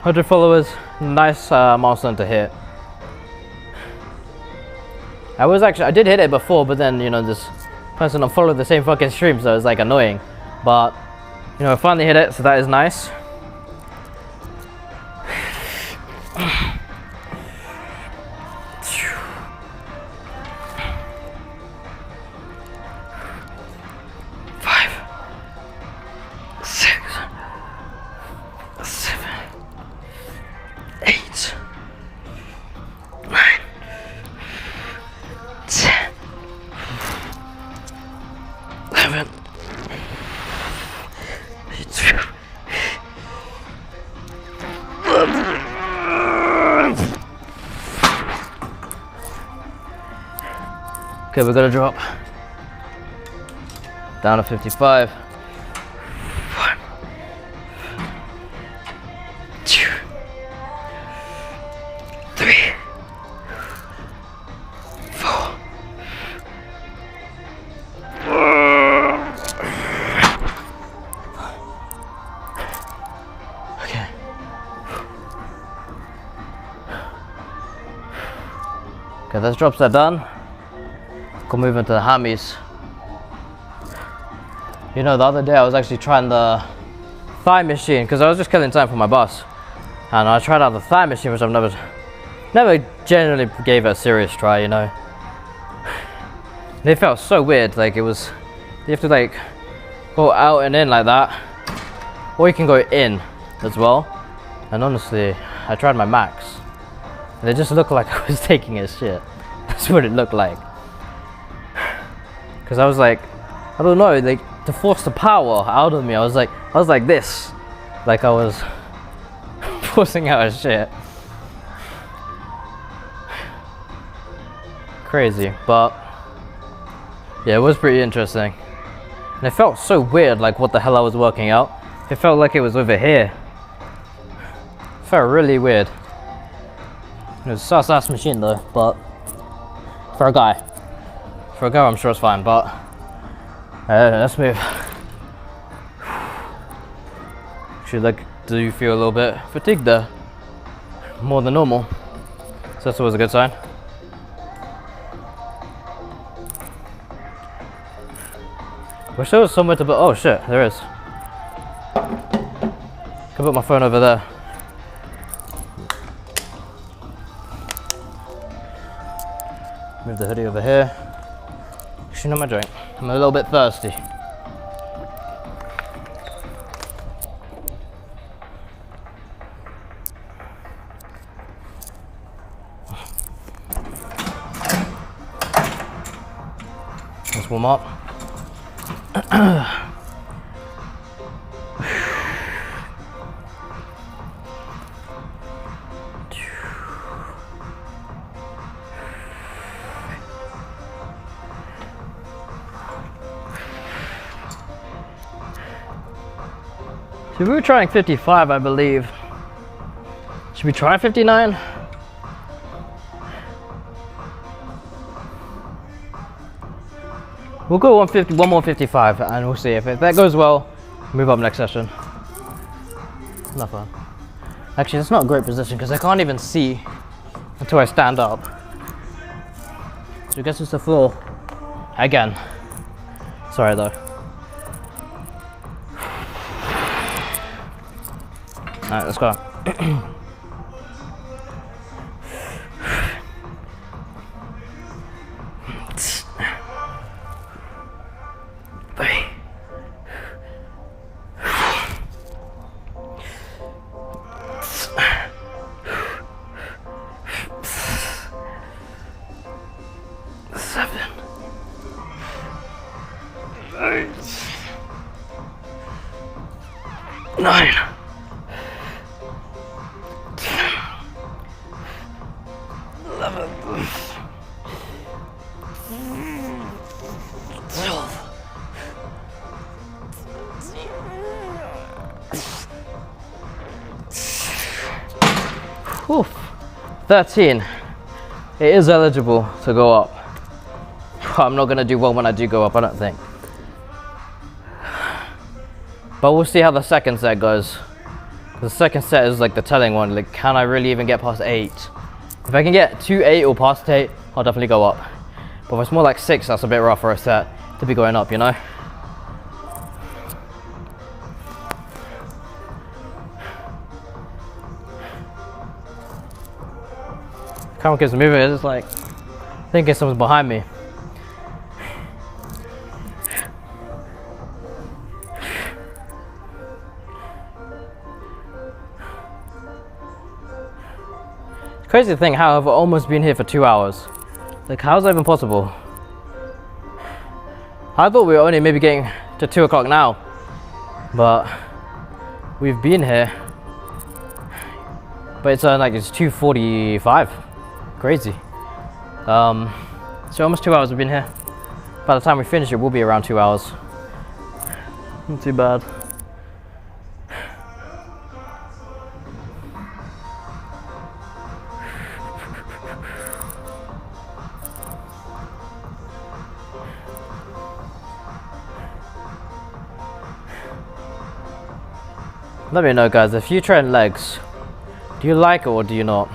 A: 100 followers, nice milestone to hit. I did hit it before, but then, you know, this person unfollowed the same fucking stream, so it's like annoying. But, you know, I finally hit it, so that is nice. Okay, we're gonna drop down to 55. 1, 2, 3, 4. Okay. Okay, those drops are done. Go move into the hammies. You know, the other day I was actually trying the thigh machine because I was just killing time for my boss, and I tried out the thigh machine, which I've never genuinely gave it a serious try. You know, they felt so weird. Like, it was, you have to like go out and in like that, or you can go in as well. And honestly, I tried my max, and it just looked like I was taking a shit. That's what it looked like. Because I was like, I don't know, like, to force the power out of me, I was like this, like I was forcing out a shit. Crazy, but yeah, it was pretty interesting. And it felt so weird, like what the hell I was working out. It felt like it was over here. It felt really weird. It was a sus-ass machine though, but for a guy I'm sure it's fine, but let's move. Actually, like, do you feel a little bit fatigued there? More than normal. So that's always a good sign. Wish there was somewhere to put, oh shit, there is. Can put my phone over there. Move the hoodie over here. Actually, not my drink. I'm a little bit thirsty. Let's warm up. So we were trying 55, I believe. Should we try 59? We'll go 150, one more 55, and we'll see if that goes well. Move up next session. Not fun. Actually, that's not a great position because I can't even see until I stand up. So I guess it's the floor again. Sorry though. Alright, let's go. Nine. 11. 12. 13. It is eligible to go up. I'm not gonna do well when I do go up, I don't think. But we'll see how the second set goes. The second set is like the telling one. Like, can I really even get past 8? If I can get to 8 or past 8, I'll definitely go up. But if it's more like 6, that's a bit rough for a set to be going up, you know? Camera keeps moving, it's just like thinking someone's behind me. Crazy thing how I've almost been here for 2 hours. Like, how is that even possible? I thought we were only maybe getting to 2 o'clock now, but we've been here. But it's like it's 2:45. Crazy. So So almost 2 hours we've been here. By the time we finish it, we'll be around 2 hours. Not too bad. Let me know, guys, if you train legs, do you like it or do you not?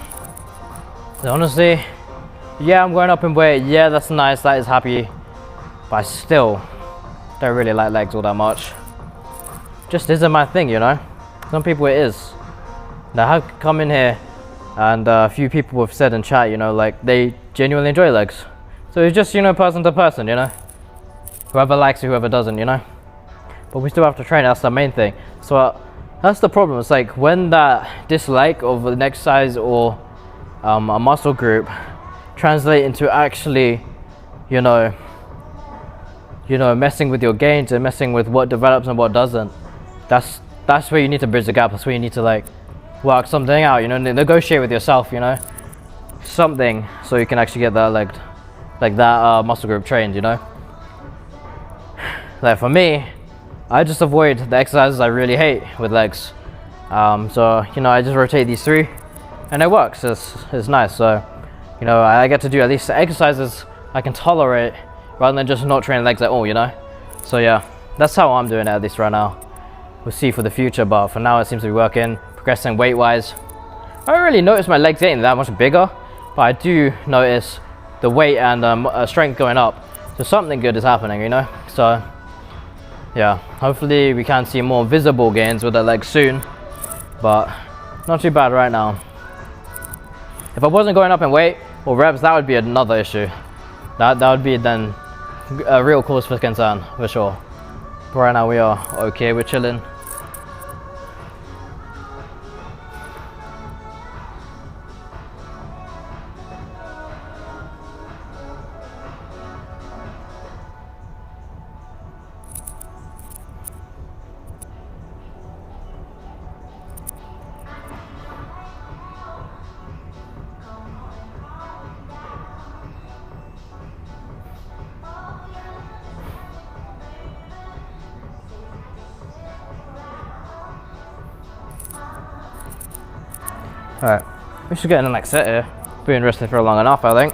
A: Honestly, yeah, I'm going up in weight, yeah, that's nice, that is happy, but I still don't really like legs all that much. Just isn't my thing, you know? Some people it is. Now I have come in here and a few people have said in chat, you know, like they genuinely enjoy legs. So it's just, you know, person to person, you know? Whoever likes it, whoever doesn't, you know? But we still have to train, that's the main thing. So that's the problem. It's like when that dislike of an exercise or a muscle group translate into actually, you know, messing with your gains and messing with what develops and what doesn't. That's where you need to bridge the gap. That's where you need to like work something out. You know, negotiate with yourself. You know, something so you can actually get that like that muscle group trained. You know, like for me, I just avoid the exercises I really hate with legs. So you know, I just rotate these three, and it works. It's nice. So you know, I get to do at least exercises I can tolerate rather than just not train legs at all. You know. So yeah, that's how I'm doing it at least right now. We'll see for the future, but for now it seems to be working. Progressing weight wise, I don't really notice my legs getting that much bigger, but I do notice the weight and strength going up. So something good is happening, you know. So yeah, hopefully we can see more visible gains with the legs soon, but not too bad right now. If I wasn't going up in weight or reps, that would be another issue. That would be then a real cause for concern for sure. But right now we are okay, we're chilling. Alright, we should get in the next set here. Been resting for long enough, I think.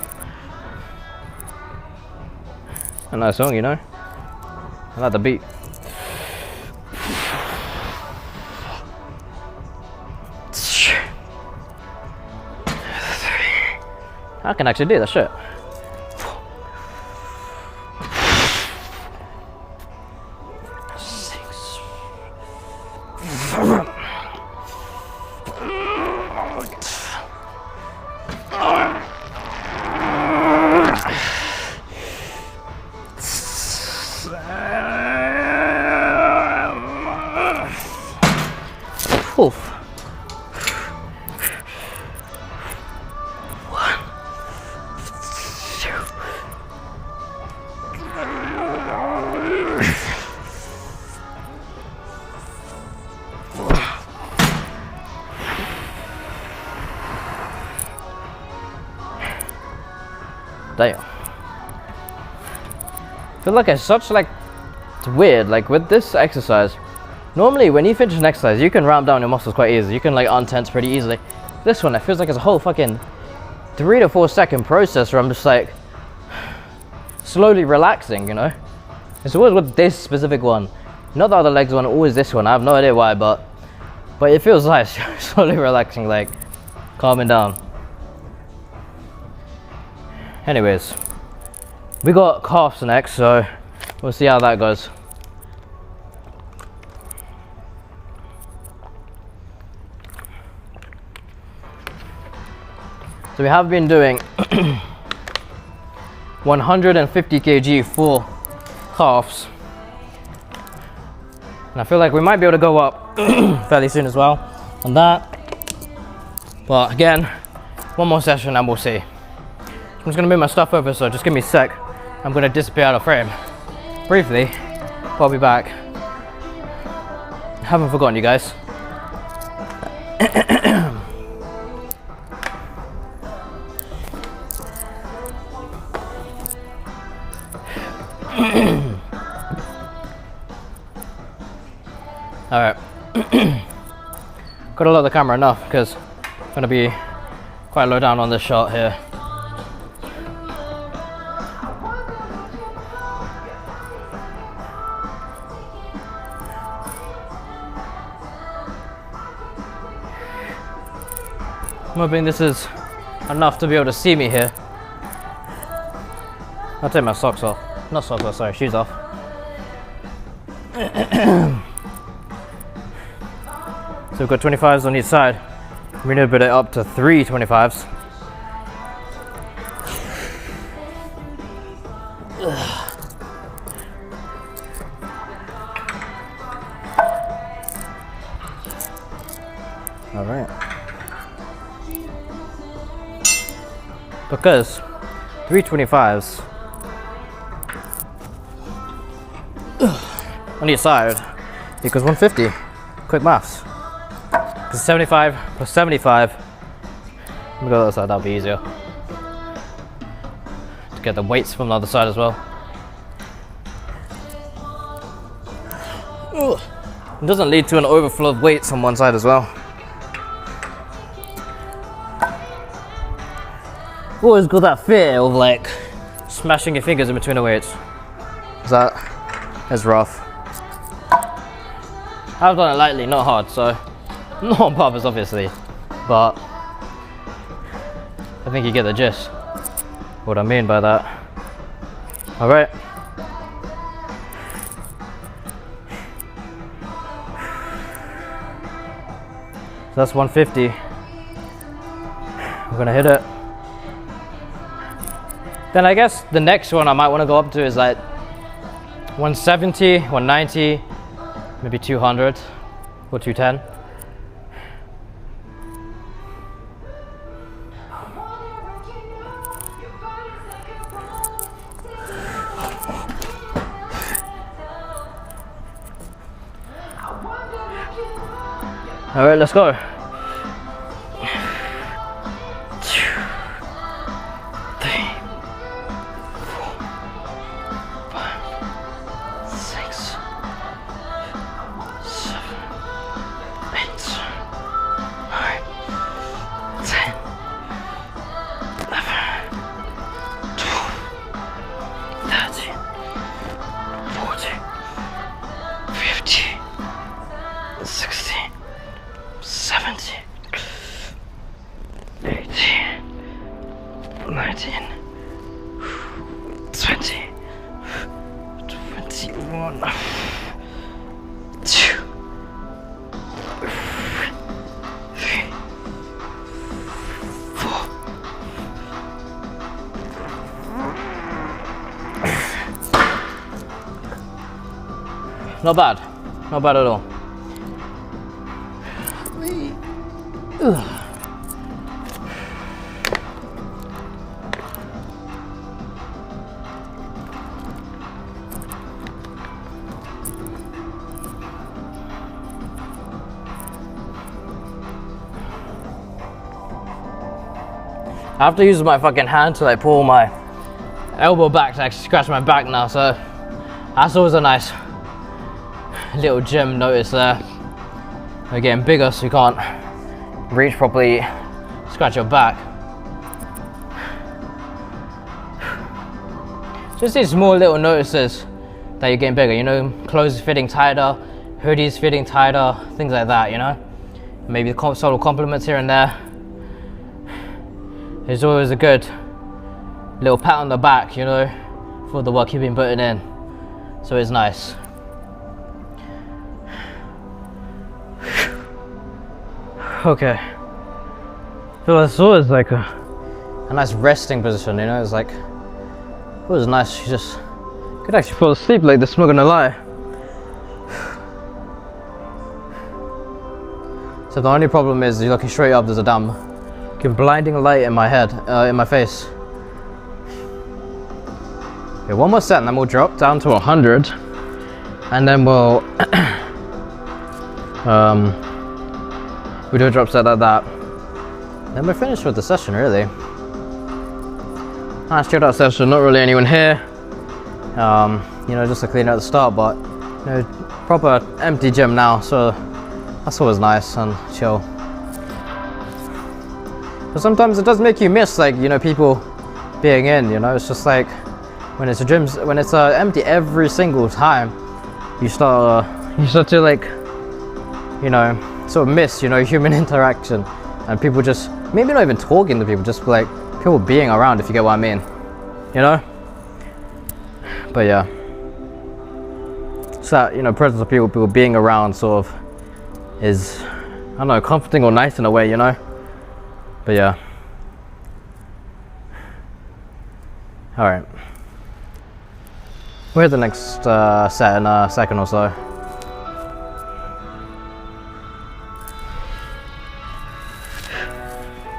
A: A nice song, you know. I like the beat. I can actually do that shit. Oof. Damn. I feel like it's such like, it's weird, like with this exercise, normally when you finish an exercise, you can ramp down your muscles quite easily. You can like untense pretty easily. This one, it feels like it's a whole fucking 3 to 4 second process where I'm just like, slowly relaxing, you know? It's always with this specific one. Not the other legs one, always this one. I have no idea why, but it feels nice. Slowly relaxing, like calming down. Anyways, we got calves next, so we'll see how that goes. So we have been doing 150 kg for calves. And I feel like we might be able to go up fairly soon as well on that. But again, one more session and we'll see. I'm just gonna move my stuff over, so just give me a sec. I'm gonna disappear out of frame briefly. I'll be back. I haven't forgotten you guys. Alright. Gotta lower the camera enough because I'm gonna be quite low down on this shot here. I'm hoping this is enough to be able to see me here. I'll take my socks off. Not socks off, sorry, shoes off. So we've got 25s on each side. We need to put it up to 3 25s. All right. Because 3 25s on each side equals 150. Quick maths. Because 75 plus 75. Let me go to the other side, that'll be easier. To get the weights from the other side as well. It doesn't lead to an overflow of weights on one side as well. Always got that fear of like smashing your fingers in between the weights. That's rough. I've done it lightly, not hard, so not on purpose obviously, but I think you get the gist. What I mean by that. All right. So that's 150. We're gonna hit it. Then I guess the next one I might want to go up to is like 170, 190, maybe 200 or 210. All right, let's go. 19, 20, 21, 2, 3, 4. Not bad. Not bad at all. I have to use my fucking hand to like pull my elbow back to actually scratch my back now, so that's always a nice little gym notice there. They're getting bigger so you can't reach properly, scratch your back. Just these small little notices that you're getting bigger, you know, clothes fitting tighter, hoodies fitting tighter, things like that, you know. Maybe subtle compliments here and there. It's always a good little pat on the back, you know, for the work you've been putting in. So it's nice. Okay. So it's always like a nice resting position, you know. It's like, it was nice. You just could actually fall asleep like this, I'm not gonna lie. So the only problem is you're looking straight up, there's a damn blinding light in my head, in my face. Okay, one more set and then we'll drop down to 100 and then we'll we do a drop set like that. Then we're finished with the session, really. Nice chilled out session, not really anyone here. You know, just to clean out the start, but you know, proper empty gym now, so that's always nice and chill. But sometimes it does make you miss, like, you know, people being in, you know. It's just like when it's empty every single time, you start to, like, you know, sort of miss, you know, human interaction, and people just maybe not even talking to people, just like people being around, if you get what I mean, you know. But yeah, so that, you know, presence of people being around sort of is, I don't know, comforting or nice in a way, you know. But yeah, all right, we'll hit the next set in a second or so.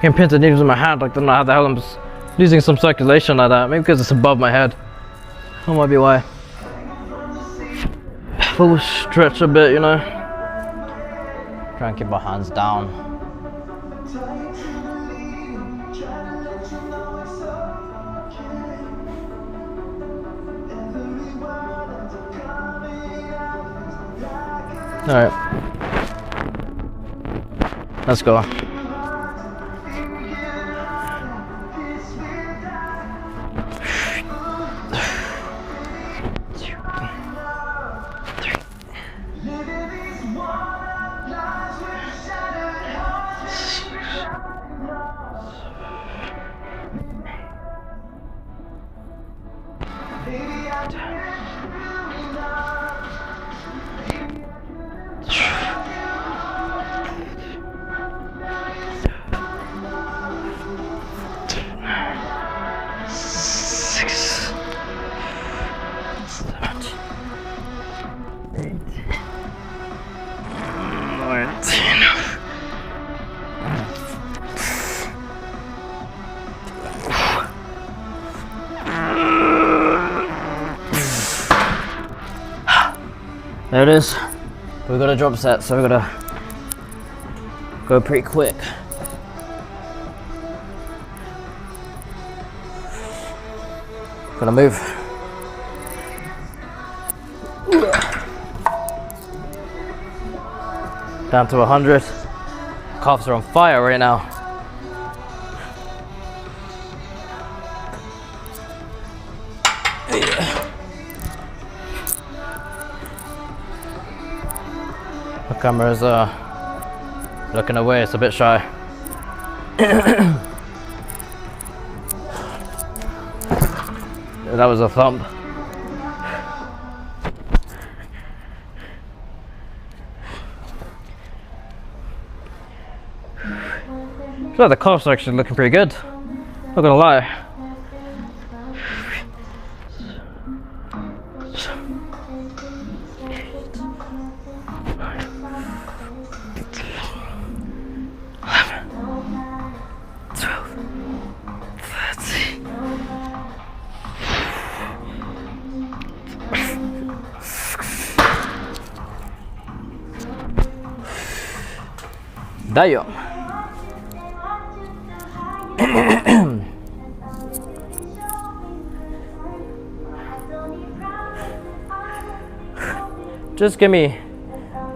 A: Getting pins and needles in my hand, like, I don't know how the hell I'm just losing some circulation like that. Maybe because it's above my head. That might be why. Full stretch a bit, you know. Try and keep my hands down. Alright. Let's go. There it is. We've got a drop set, so we've got to go pretty quick. Gonna move. Down to 100. Calves are on fire right now. The camera's looking away, it's a bit shy. That was a thump. So the calves are actually looking pretty good, not gonna lie. Damn. Just give me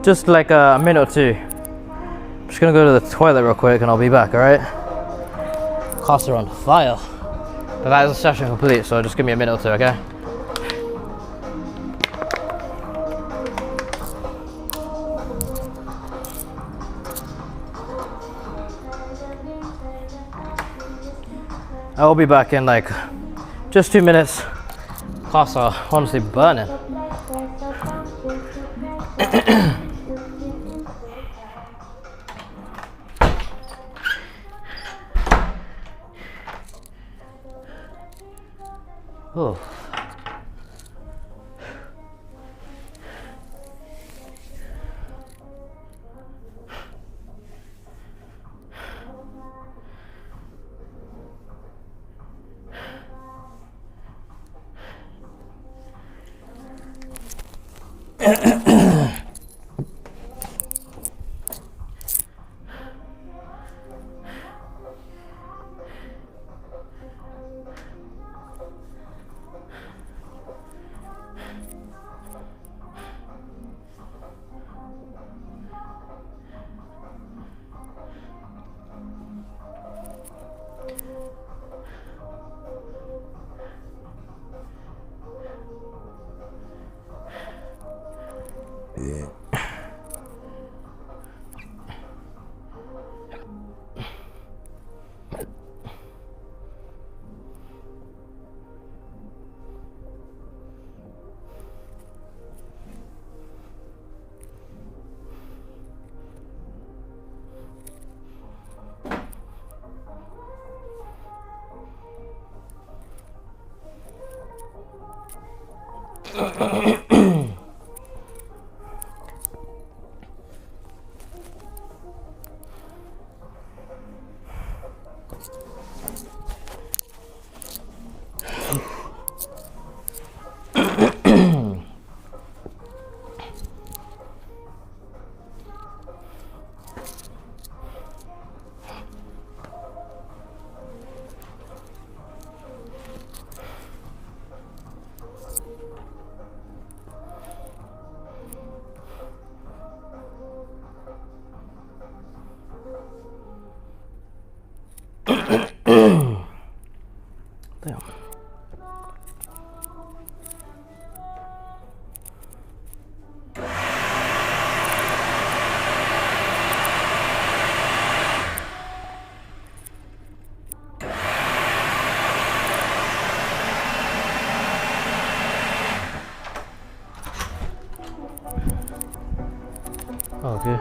A: just like a minute or two. I'm just gonna go to the toilet real quick and I'll be back, alright? Calves are on fire. But that is a session complete, so just give me a minute or two, okay? I'll be back in like just 2 minutes. Calves are honestly burning. Oh. Damn. Okay.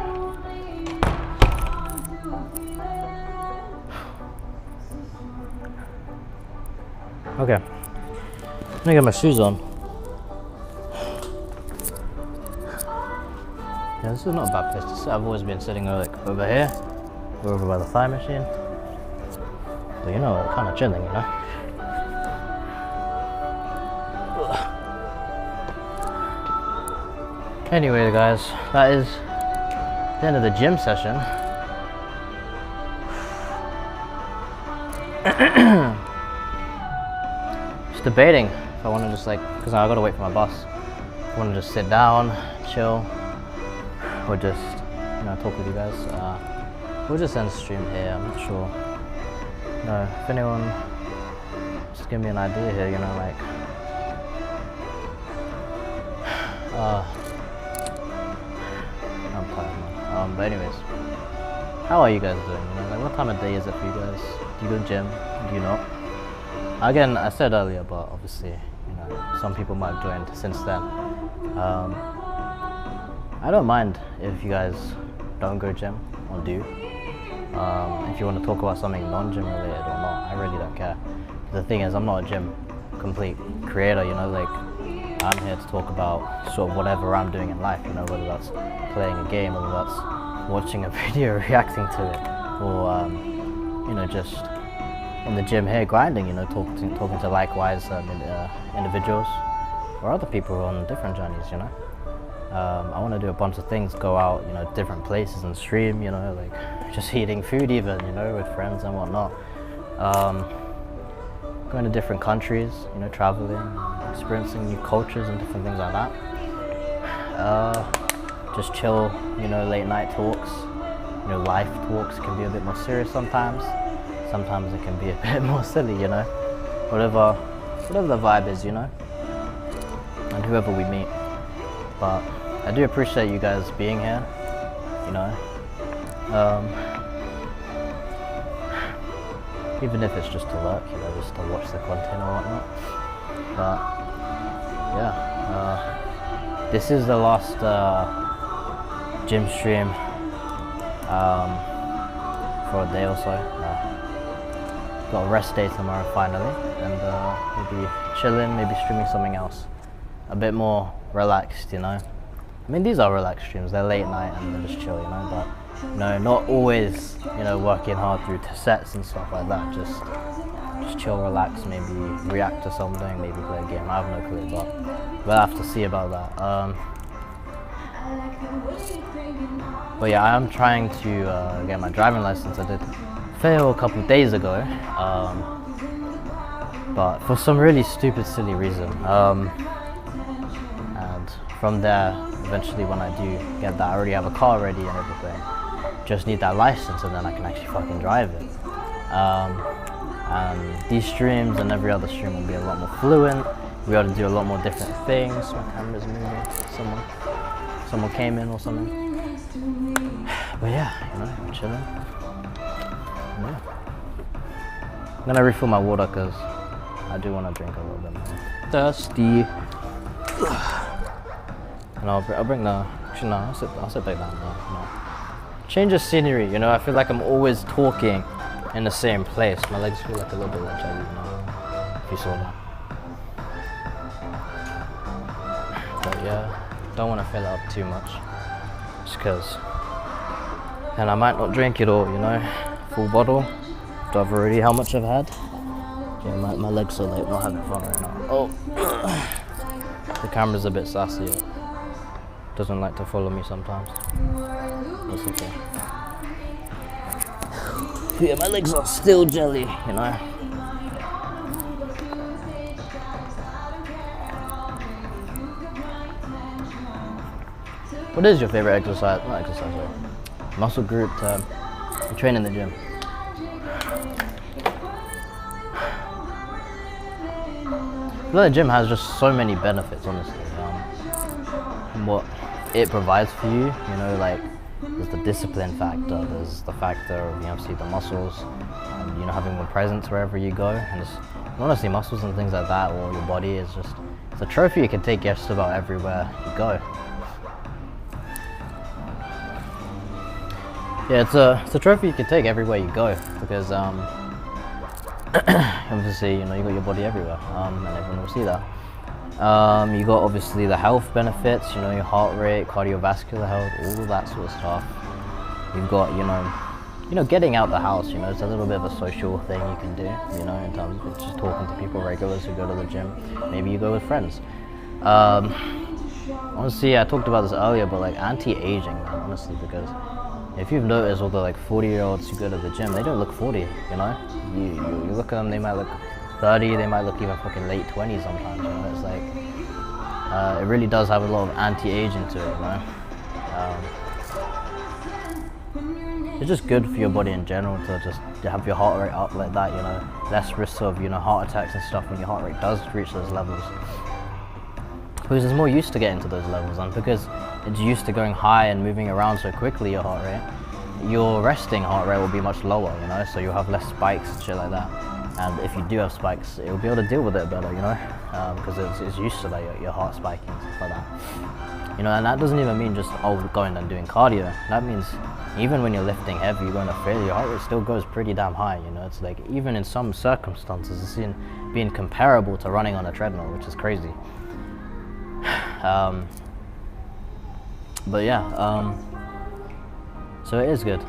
A: Okay. Let me get my shoes on. Yeah, this is not a bad place to sit. I've always been sitting like over here, or over by the thigh machine. But you know, kind of chilling, you know. Anyway, guys, that is the end of the gym session. Just debating if I want to just like, because I gotta wait for my bus. If I want to just sit down, chill, or just, you know, talk with you guys. We'll just end the stream here. I'm not sure. No, if anyone just give me an idea here, you know, like. I'm tired, man. But anyways, how are you guys doing? You know, like, what time of day is it for you guys? Do you go to the gym? Do you not? Again, I said earlier, but obviously, you know, some people might have joined since then. I don't mind if you guys don't go gym or do. If you want to talk about something non-gym related or not, I really don't care. The thing is, I'm not a gym complete creator, you know, like, I'm here to talk about sort of whatever I'm doing in life, you know, whether that's playing a game, whether that's watching a video, reacting to it, or, you know, just in the gym here grinding, you know, talking to likewise individuals or other people on different journeys, you know. I want to do a bunch of things, go out, you know, different places and stream, you know, like just eating food even, you know, with friends and whatnot. Going to different countries, you know, traveling, experiencing new cultures and different things like that. Just chill, you know, late night talks, you know, life talks can be a bit more serious sometimes. Sometimes it can be a bit more silly, you know, whatever the vibe is, you know, and whoever we meet. But I do appreciate you guys being here, you know, even if it's just to lurk, you know, just to watch the content or whatnot. But yeah, this is the last gym stream for a day or so. Got a rest day tomorrow finally, and we'll be chilling, maybe streaming something else a bit more relaxed, you know. I mean, these are relaxed streams, they're late night and they're just chill, you know, but you know, not always, you know, working hard through sets and stuff like that. Just chill, relax, maybe react to something, maybe play a game. I have no clue, but we'll have to see about that. But yeah, I am trying to get my driving license. I did fail a couple of days ago, but for some really stupid, silly reason. And from there, eventually when I do get that, I already have a car ready and everything. Just need that license and then I can actually fucking drive it. And these streams and every other stream will be a lot more fluent. We ought to do a lot more different things. My camera's moving. Someone came in or something. But yeah, you know, I'm chilling. Yeah. I'm gonna refill my water because I do want to drink a little bit more. Thirsty. And I'll bring the. Actually, no, I'll sit back down now. No. Change of scenery, you know. I feel like I'm always talking in the same place. My legs feel like a little bit like jelly, you know. If you saw that. yeah. Don't want to fill it up too much, just because, and I might not drink it all, you know, full bottle. I've already how much I've had. Yeah, my legs are like not having fun right now. Oh, the camera's a bit sassy. Doesn't like to follow me sometimes. That's okay. Yeah, my legs are still jelly, you know. What is your favorite exercise? Not exercise, sorry. Muscle group to train in the gym. The gym has just so many benefits, honestly. What it provides for you, you know, like there's the discipline factor, there's the factor of, you know, see the muscles, and, you know, having more presence wherever you go. And it's, honestly, muscles and things like that, or your body is just, it's a trophy you can take just about everywhere you go. Yeah, it's a trophy you can take everywhere you go, because obviously, you know, you got your body everywhere, and everyone will see that. You got obviously the health benefits, you know, your heart rate, cardiovascular health, all that sort of stuff. You've got, you know, getting out the house, you know, it's a little bit of a social thing you can do, you know, in terms of just talking to people, regulars who go to the gym. Maybe you go with friends. Honestly, I talked about this earlier, but like anti-aging, man, honestly, because if you've noticed all the like 40-year-olds who go to the gym, they don't look 40, you know? You look at them, they might look 30, they might look even fucking late 20s sometimes, you know? It's like, it really does have a lot of anti-aging to it, you know? It's just good for your body in general to have your heart rate up like that, you know? Less risk of, you know, heart attacks and stuff when your heart rate does reach those levels. Because it's more used to getting to those levels, and because it's used to going high and moving around so quickly, your heart rate, your resting heart rate will be much lower, you know, so you'll have less spikes and shit like that. And if you do have spikes, you'll be able to deal with it better, you know, because it's used to like your heart spiking and stuff like that. You know, and that doesn't even mean just, going and doing cardio. That means even when you're lifting heavy, you're going to failure, your heart rate still goes pretty damn high, you know. It's like, even in some circumstances, it's being comparable to running on a treadmill, which is crazy. But yeah, so it is good.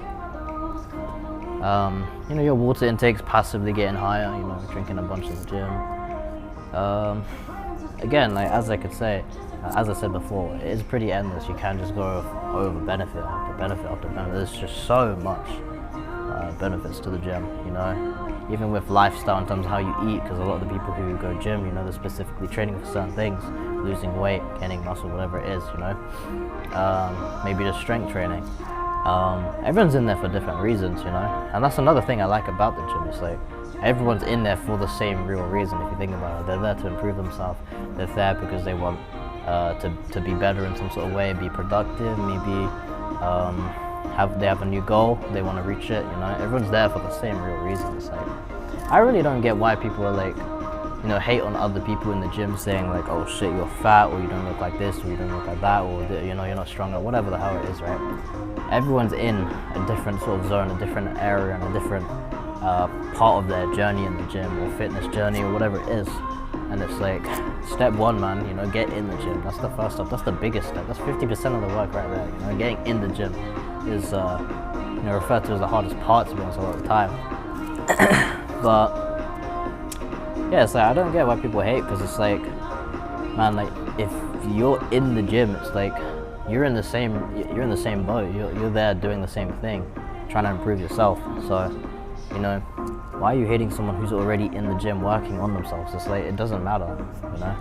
A: You know, your water intake's passively getting higher, you know, drinking a bunch in the gym. Again, like, as I said before, it is pretty endless. You can't just go over benefit after benefit after benefit. There's just so much benefits to the gym, you know. Even with lifestyle in terms of how you eat, because a lot of the people who go gym, you know, they're specifically training for certain things, losing weight, gaining muscle, whatever it is, you know. Maybe just strength training. Everyone's in there for different reasons, you know, and that's another thing I like about the gym. It's like everyone's in there for the same real reason. If you think about it, they're there to improve themselves. They're there because they want to be better in some sort of way, be productive, maybe they have a new goal, they want to reach it, you know. Everyone's there for the same real reason. It's like, I really don't get why people are like, you know, hate on other people in the gym, saying like, oh shit, you're fat, or you don't look like this, or you don't look like that, or, you know, you're not strong, or whatever the hell it is, right? Everyone's in a different sort of zone, a different area, and a different part of their journey in the gym, or fitness journey, or whatever it is. And it's like, step one, man, you know, get in the gym. That's the first step, that's the biggest step, that's 50% of the work right there, you know. Getting in the gym is, you know, referred to as the hardest part, to be honest, a lot of the time. But yeah, it's like, I don't get why people hate, because it's like, man, like, if you're in the gym, it's like, you're in the same boat, you're there doing the same thing, trying to improve yourself. So, you know, why are you hating someone who's already in the gym working on themselves? It's like, it doesn't matter, you know.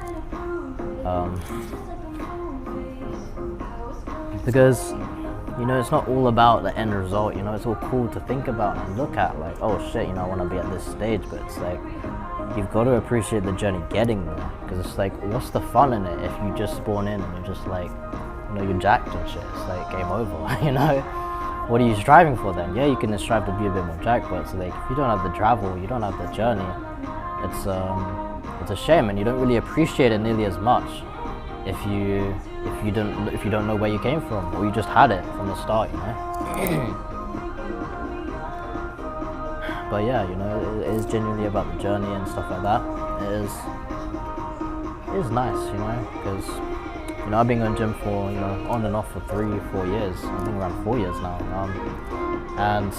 A: Because, you know, it's not all about the end result, you know. It's all cool to think about and look at, like, oh shit, you know, I want to be at this stage, but it's like, you've got to appreciate the journey getting there, because it's like, what's the fun in it if you just spawn in and you're just like, you know, you're jacked and shit? It's like, game over, you know. What are you striving for then? Yeah, you can strive to be a bit more jacked, but it's like, if you don't have the travel, you don't have the journey, it's a shame, and you don't really appreciate it nearly as much if you don't know where you came from, or you just had it from the start, you know. But yeah, you know, it is genuinely about the journey and stuff like that. It is nice, you know, because You know, I've been going to gym for, you know, on and off for 3-4 years. I think around 4 years now. And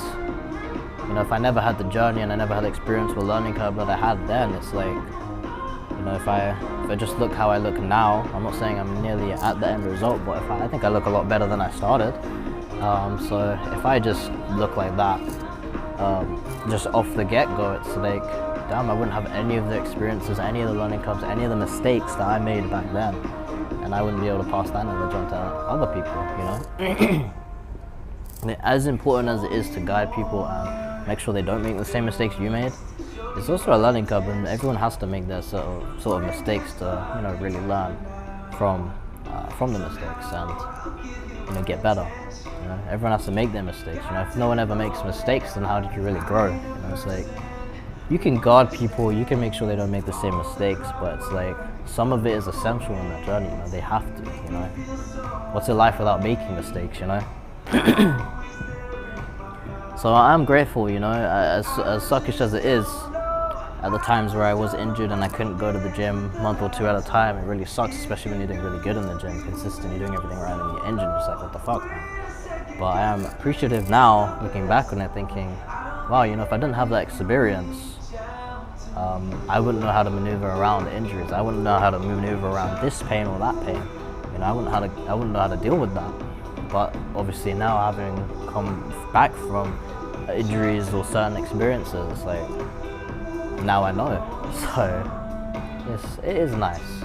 A: you know, if I never had the journey and I never had the experience or learning curve that I had then, it's like, you know, if I just look how I look now, I'm not saying I'm nearly at the end result, but I think I look a lot better than I started. So if I just look like that, just off the get-go, it's like, damn, I wouldn't have any of the experiences, any of the learning curves, any of the mistakes that I made back then, and I wouldn't be able to pass that knowledge on to other people, you know. As important as it is to guide people and make sure they don't make the same mistakes you made, it's also a learning curve, and everyone has to make their sort of mistakes to, you know, really learn from the mistakes and, you know, get better. You know, everyone has to make their mistakes. You know, if no one ever makes mistakes, then how did you really grow? You know, it's like, you can guard people, you can make sure they don't make the same mistakes, but it's like, some of it is essential in their journey. You know, they have to. You know, what's a life without making mistakes? You know. So I'm grateful. You know, as suckish as it is, at the times where I was injured and I couldn't go to the gym a month or two at a time, it really sucks, especially when you're doing really good in the gym, consistently doing everything right, and you're injured, just like, what the fuck, man? But I am appreciative now, looking back on it, thinking, wow, you know, if I didn't have that experience, I wouldn't know how to maneuver around the injuries. I wouldn't know how to maneuver around this pain or that pain. You know, I wouldn't know how to deal with that. But obviously now, having come back from injuries or certain experiences, like, now I know. So it is nice.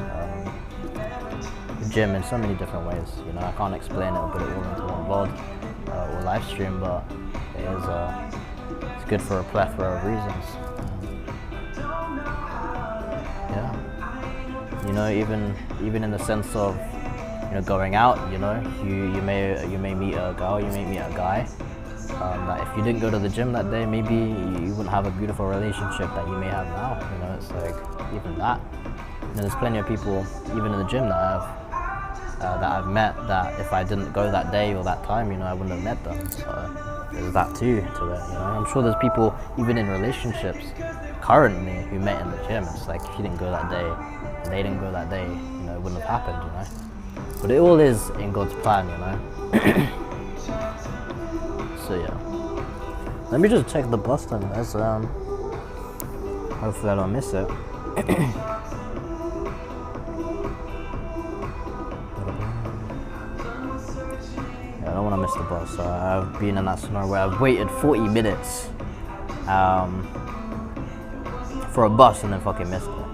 A: The gym in so many different ways. You know, I can't explain it or put it all into one vlog or live stream, but it's good for a plethora of reasons. Yeah. You know, even in the sense of, you know, going out. You know, you may meet a girl, you may meet a guy. That if you didn't go to the gym that day, maybe you wouldn't have a beautiful relationship that you may have now. You know, it's like, even that. You know, there's plenty of people, even in the gym, that I've met, that if I didn't go that day or that time, you know, I wouldn't have met them. So there's that too to it. You know, I'm sure there's people even in relationships currently who met in the gym. It's like, if you didn't go that day and they didn't go that day, you know, it wouldn't have happened. You know, but it all is in God's plan. You know. So yeah, let me just check the bus time, as hopefully I don't miss it. Yeah, I don't want to miss the bus. I've been in that scenario where I've waited 40 minutes for a bus and then fucking missed it.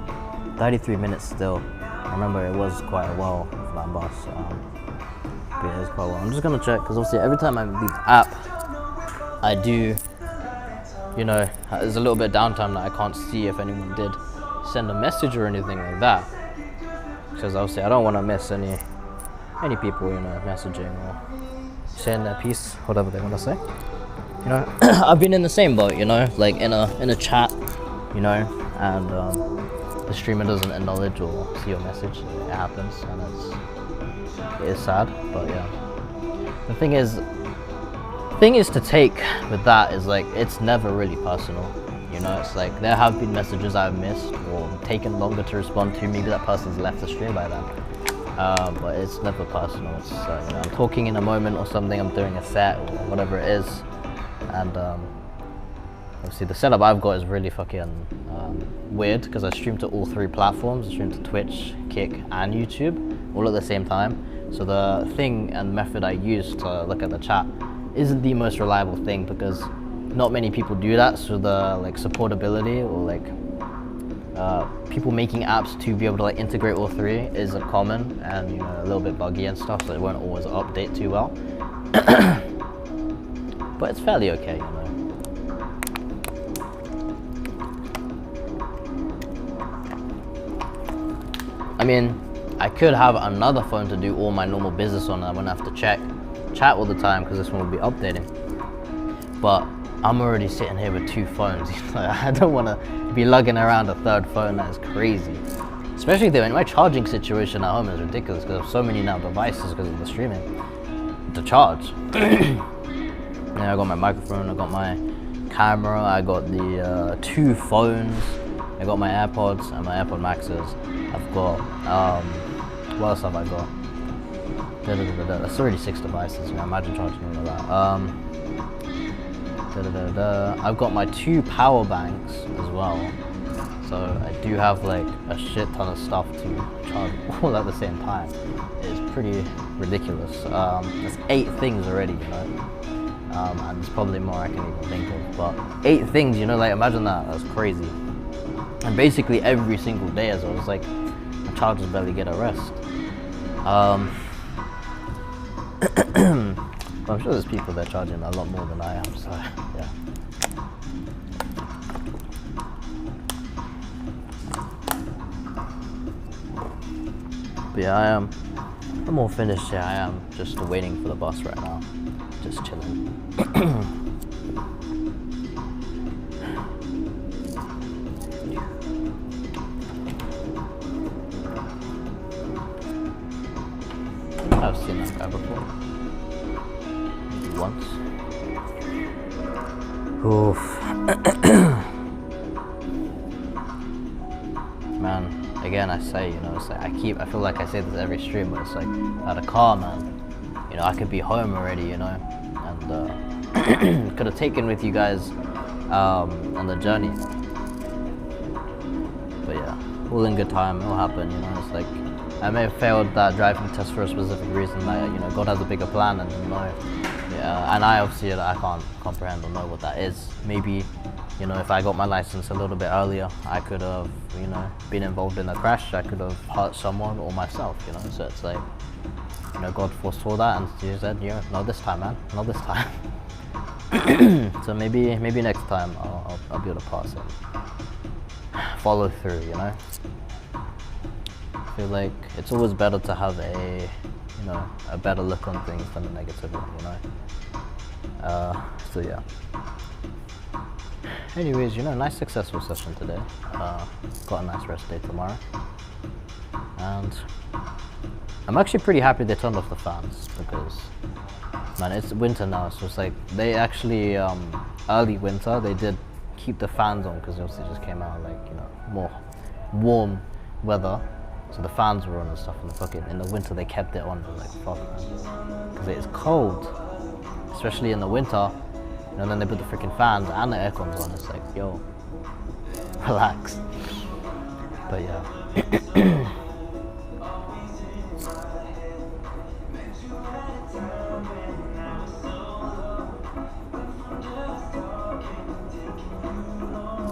A: 33 minutes still. I remember it was quite a while for that bus. But yeah, it was quite a while. I'm just gonna check, because obviously every time I leave the app, I do, you know, there's a little bit of downtime that I can't see if anyone did send a message or anything like that, because obviously I don't want to miss any people, you know, messaging or saying their piece, whatever they want to say. You know, I've been in the same boat, you know, like in a chat, you know, and the streamer doesn't acknowledge or see your message. It happens, and it is sad, but yeah. The thing is to take with that is, like, it's never really personal. You know, it's like, there have been messages I've missed or taken longer to respond to. Maybe that person's left the stream by then. But it's never personal. It's, you know, I'm talking in a moment or something, I'm doing a set or whatever it is. And obviously the setup I've got is really fucking weird, because I stream to all 3 platforms. I stream to Twitch, Kick, and YouTube, all at the same time. So the thing and method I use to look at the chat isn't the most reliable thing, because not many people do that. So the, like, supportability or, like, people making apps to be able to, like, integrate all 3 isn't common, and, you know, a little bit buggy and stuff, so it won't always update too well. But it's fairly okay, you know. I mean, I could have another phone to do all my normal business on, and I wouldn't have to chat all the time, because this one will be updating. But I'm already sitting here with 2 phones. You know, I don't want to be lugging around a 3rd phone. That is crazy. Especially though, my charging situation at home is ridiculous, because I have so many now devices because of the streaming to charge. Yeah, I got my microphone, I got my camera, I got the 2 phones, I got my AirPods and my AirPod Maxes. I've got what else have I got? That's already 6 devices, you know, imagine charging all of that. I've got my 2 power banks as well. So I do have like a shit ton of stuff to charge all at the same time. It's pretty ridiculous. That's 8 things already, you know. And there's probably more I can even think of. But 8 things, you know, like imagine that. That's crazy. And basically every single day as well, it's like my chargers barely get a rest. But I'm sure there's people that are charging a lot more than I am, so yeah. But yeah, I'm all finished. Yeah, I am just waiting for the bus right now, just chilling. I've seen that guy before, maybe once. Oof. Man. Again, I say, you know, it's like I feel like I say this every stream, but it's like, I had a car, man. You know, I could be home already, you know, and could have taken with you guys on the journey. But yeah, all in good time, it'll happen, you know. It's like, I may have failed that driving test for a specific reason, that, you know, God has a bigger plan, and, you know, yeah, and I obviously, I can't comprehend or know what that is. Maybe, you know, if I got my license a little bit earlier, I could have, you know, been involved in a crash. I could have hurt someone or myself, you know. So it's like, you know, God foresaw that, and He said, yeah, not this time, man, not this time. So maybe next time I'll be able to pass it, follow through, you know. I feel like it's always better to have a, you know, a better look on things than a negative one, you know. So yeah. Anyways, you know, nice successful session today. Got a nice rest day tomorrow. And I'm actually pretty happy they turned off the fans because, man, it's winter now, so it's like, they actually, early winter, they did keep the fans on because obviously it just came out like, you know, more warm weather. So the fans were on and stuff, and in the winter they kept it on. I was like, fuck, man. Because it is cold, especially in the winter. And then they put the freaking fans and the aircons on. It's like, yo, relax. But yeah.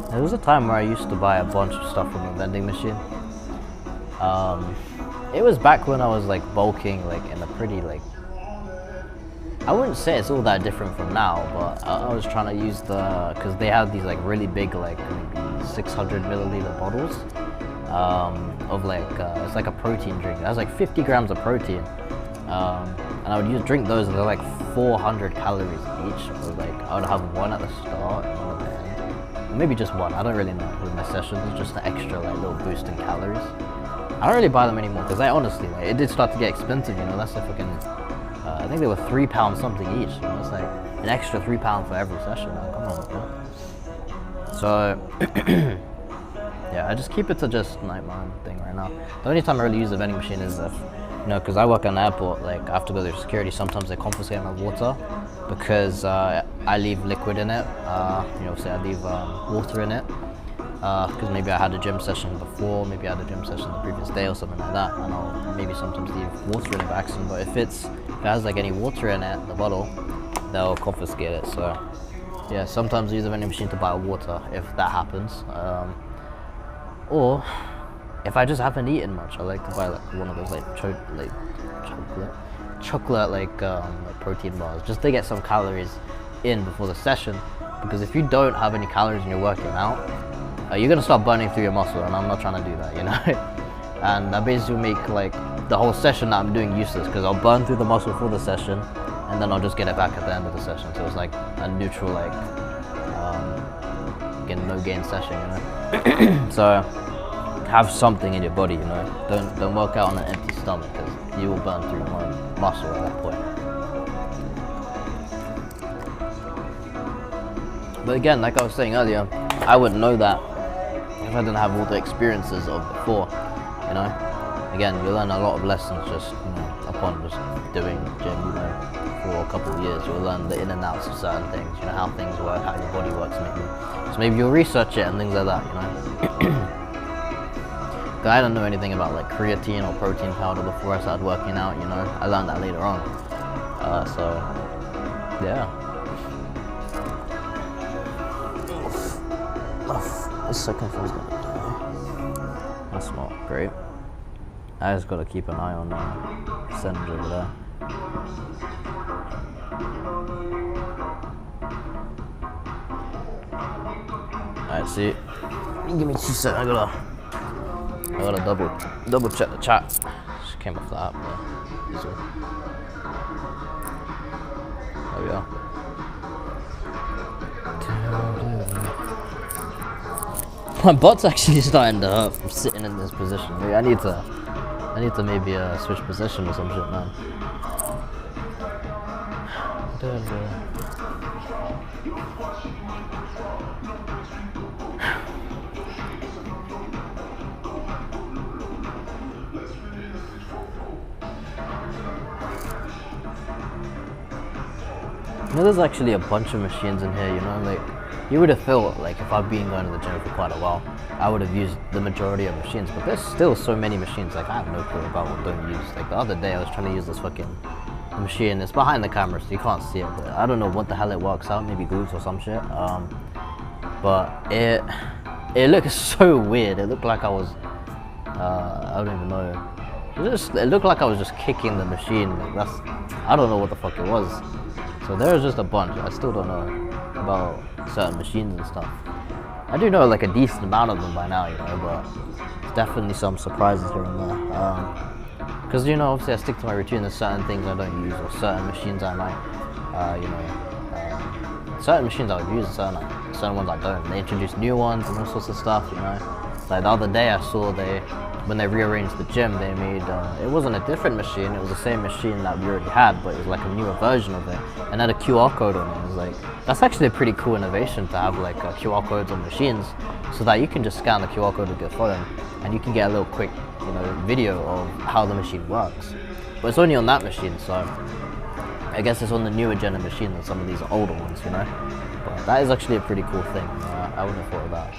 A: There was a time where I used to buy a bunch of stuff from the vending machine. It was back when I was like bulking, like in a pretty like, I wouldn't say it's all that different from now, but I was trying to use because they had these like really big, like maybe 600 milliliter bottles of like, it's like a protein drink. It has like 50 grams of protein. And I would drink those, and they're like 400 calories each. So like, I would have one at the start and one at the end. Or maybe just one, I don't really know with my sessions, just an extra like little boost in calories. I don't really buy them anymore because I honestly, like, it did start to get expensive, you know. That's the fucking, I think they were £3 something each, you know. It's like an extra £3 for every session, man. Come on, bro. So, yeah, I just keep it to just night man thing right now. The only time I really use the vending machine is if, you know, because I work at an airport, like I have to go through security, sometimes they confiscate my water because I leave liquid in it, you know, say I leave water in it. Because maybe I had a gym session before, maybe I had a gym session the previous day or something like that, and I'll maybe sometimes leave water in it by accident. But if it has like any water in it, the bottle, they'll confiscate it. So yeah, sometimes I use a vending machine to buy water if that happens. Or if I just haven't eaten much, I like to buy like one of those like chocolate like protein bars, just to get some calories in before the session. Because if you don't have any calories and you're working out, you're gonna start burning through your muscle, and I'm not trying to do that, you know. And that basically will make like the whole session that I'm doing useless, because I'll burn through the muscle for the session, and then I'll just get it back at the end of the session. So it's like a neutral, like again, no gain session, you know. So have something in your body, you know. Don't work out on an empty stomach, because you will burn through more muscle at that point. But again, like I was saying earlier, I wouldn't know that if I didn't have all the experiences of before, you know. again, you learn a lot of lessons just, upon just doing gym, for a couple of years. You'll learn the in and outs of certain things, how things work, how your body works maybe. So maybe you'll research it and things like that, I don't know anything about like creatine or protein powder before I started working out, I learned that later on. So, yeah. This second feels gonna die. That's not great. I just gotta keep an eye on Sendge over there. Alright, see. Give me 2 seconds. I gotta double check the chat. Just came off the app there. So, there we are. My butt's actually starting to hurt from sitting in this position. Maybe I need to maybe switch position or some shit, man. There's actually a bunch of machines in here, like, you would have thought, like, if I've been going to the gym for quite a while, I would have used the majority of machines, but there's still so many machines, like, I have no clue about what don't use. Like, the other day I was trying to use this fucking machine. It's behind the camera, so you can't see it, but I don't know what the hell it works out, maybe glutes or some shit, but it looked so weird. It looked like I was, I don't even know, it looked like I was just kicking the machine. Like, I don't know what the fuck it was. So there's just a bunch. I still don't know about certain machines and stuff. I do know like a decent amount of them by now, but there's definitely some surprises here and there. Because, obviously I stick to my routine. There's certain things I don't use, or certain machines I might, certain machines I would use, certain ones I don't. They introduce new ones and all sorts of stuff, Like the other day I saw when they rearranged the gym, they made, it wasn't a different machine, it was the same machine that we already had, but it was like a newer version of it, and had a QR code on it. It was like, that's actually a pretty cool innovation to have like QR codes on machines, so that you can just scan the QR code with your phone, and you can get a little quick, video of how the machine works. But it's only on that machine, so I guess it's on the newer gen of machine than some of these older ones, But that is actually a pretty cool thing. I wouldn't have thought of that.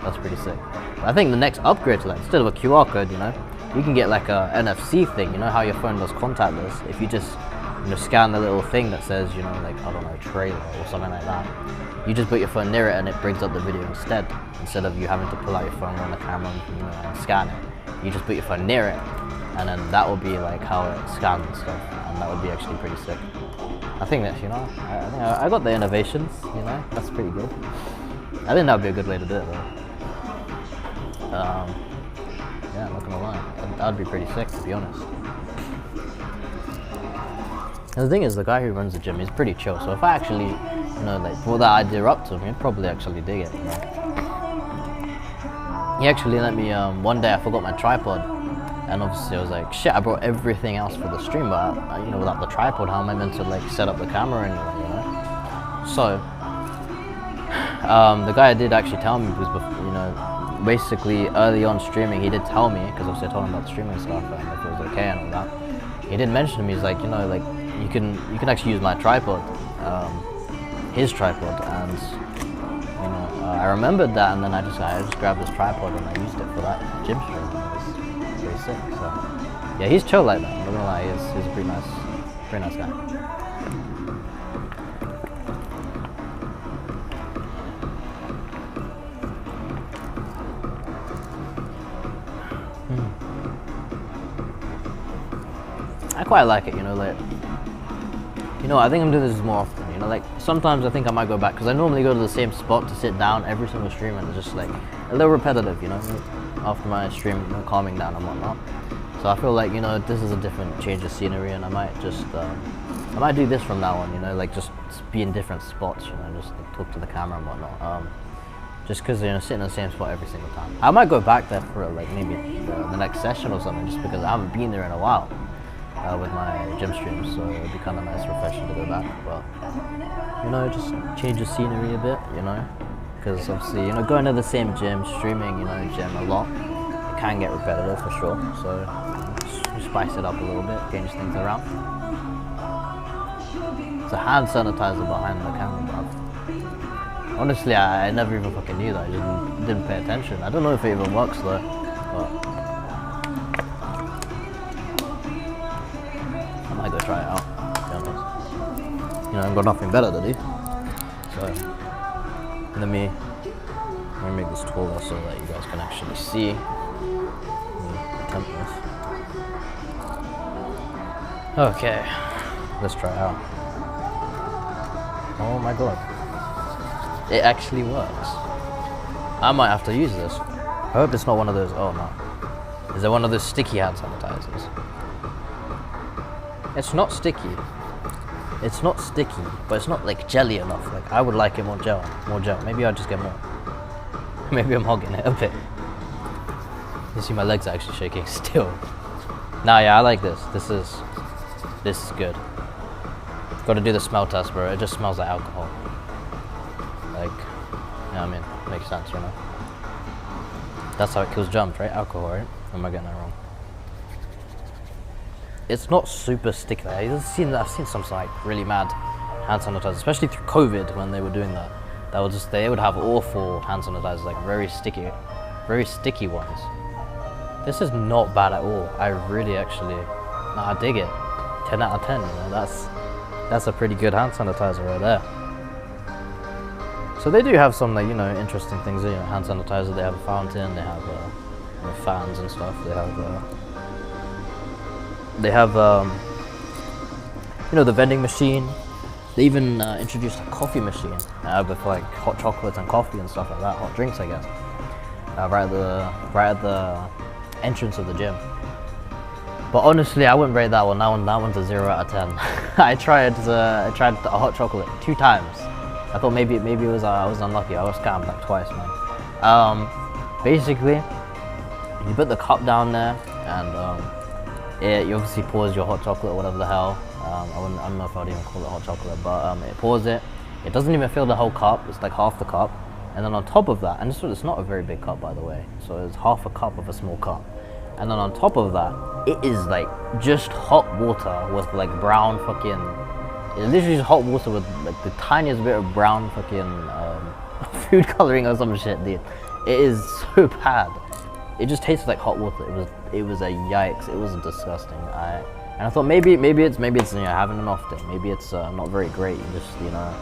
A: That's pretty sick. But I think the next upgrade to that, instead of a QR code, you can get like a NFC thing. How your phone does contactless. If you just scan the little thing that says, like, I don't know, trailer or something like that. You just put your phone near it and it brings up the video instead of you having to pull out your phone on the camera and scan it. You just put your phone near it, and then that will be like how it scans and stuff, and that would be actually pretty sick. I think that, I think I got the innovations, that's pretty good. I think that would be a good way to do it though. Yeah, I'm not gonna lie, that would be pretty sick, to be honest. And the thing is, the guy who runs the gym is pretty chill, so if I actually, like, brought that idea up to him, he'd probably actually dig it, He actually let me, one day I forgot my tripod, and obviously I was like, shit, I brought everything else for the stream, but without the tripod, how am I meant to like set up the camera anyway, So, the guy did actually tell me, because basically early on streaming, he did tell me, because obviously I told him about the streaming stuff and if it was okay and all that. He did mention to me, he's like, like, you can actually use my tripod, his tripod, and I remembered that, and then I just grabbed this tripod and I used it for that gym stream. It was pretty sick. So yeah, he's chill like that. I'm not gonna lie, he's a pretty nice guy. I quite like it, like, I think I'm doing this more often, like, sometimes I think I might go back, because I normally go to the same spot to sit down every single stream, and it's just, like, a little repetitive, after my stream, calming down and whatnot. So I feel like, this is a different change of scenery, and I might just, I might do this from now on, like, just be in different spots, just like, talk to the camera and whatnot. Just because, sit in the same spot every single time. I might go back there for, like, maybe the next session or something, just because I haven't been there in a while. With my gym streams, so it'd be kind of nice, refreshing to go back. But just change the scenery a bit, because obviously, going to the same gym, streaming, gym a lot, it can get repetitive for sure. So spice it up a little bit, change things around. It's a hand sanitizer behind the camera, bruv. Honestly, I never even fucking knew that. I didn't pay attention. I don't know if it even works though, but I might go try it out, to be honest. You know, I've got nothing better to do. So, let me make this taller so that you guys can actually see the temples. Okay, let's try it out. Oh my god. It actually works. I might have to use this. I hope it's not one of those, oh no. Is it one of those sticky hand sanitizers? It's not sticky. It's not sticky, but it's not like jelly enough. Like I would like it more gel. Maybe I'll just get more. Maybe I'm hogging it a bit. You see my legs are actually shaking still. Nah, yeah, I like this. This is good. Got to do the smell test, bro. It just smells like alcohol. Like, you know what I mean? Makes sense, you know? That's how it kills germs, right? Alcohol, right? Or am I getting that wrong? It's not super sticky. I've seen some like really mad hand sanitizers, especially through COVID when they were doing that. They would have awful hand sanitizers, like very sticky ones. This is not bad at all. I really actually, I dig it. 10 out of 10, you know, that's a pretty good hand sanitizer right there. So they do have some, like, you know, interesting things, you know, hand sanitizer. They have a fountain, they have you know, fans and stuff. They have you know, the vending machine. They even introduced a coffee machine with like hot chocolates and coffee and stuff like that, hot drinks, I guess. Right at the entrance of the gym. But honestly, I wouldn't rate that one. That one's a 0 out of 10. I tried a hot chocolate 2 times. I thought maybe it was I was unlucky. I was scammed like twice, man. Basically, you put the cup down there, and you obviously pours your hot chocolate or whatever the hell. I don't know if I'd even call it hot chocolate, but it pours it. It doesn't even fill the whole cup. It's like half the cup, and then on top of that, and it's not a very big cup, by the way. So it's half a cup of a small cup. And then on top of that, it is like just hot water with like brown fucking, it's literally just hot water with like the tiniest bit of brown fucking food coloring or some shit, dude. It is so bad. It just tastes like hot water. It was a yikes. It was disgusting. And I thought maybe it's you know, having an off day. Maybe it's not very great. You just, you know,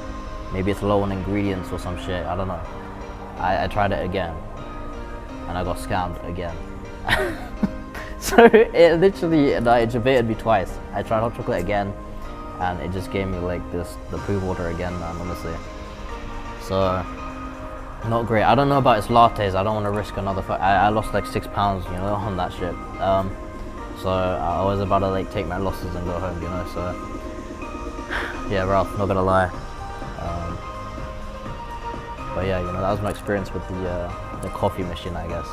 A: maybe it's low on ingredients or some shit. I don't know. I tried it again, and I got scammed again. So it literally, it debated me twice. I tried hot chocolate again, and it just gave me like the poo water again, man, honestly. So, not great. I don't know about its lattes. I don't want to risk another I lost like 6 pounds, you know, on that shit. So I was about to like take my losses and go home, you know, so yeah, Ralph, not gonna lie. But yeah, you know, that was my experience with the coffee machine, I guess.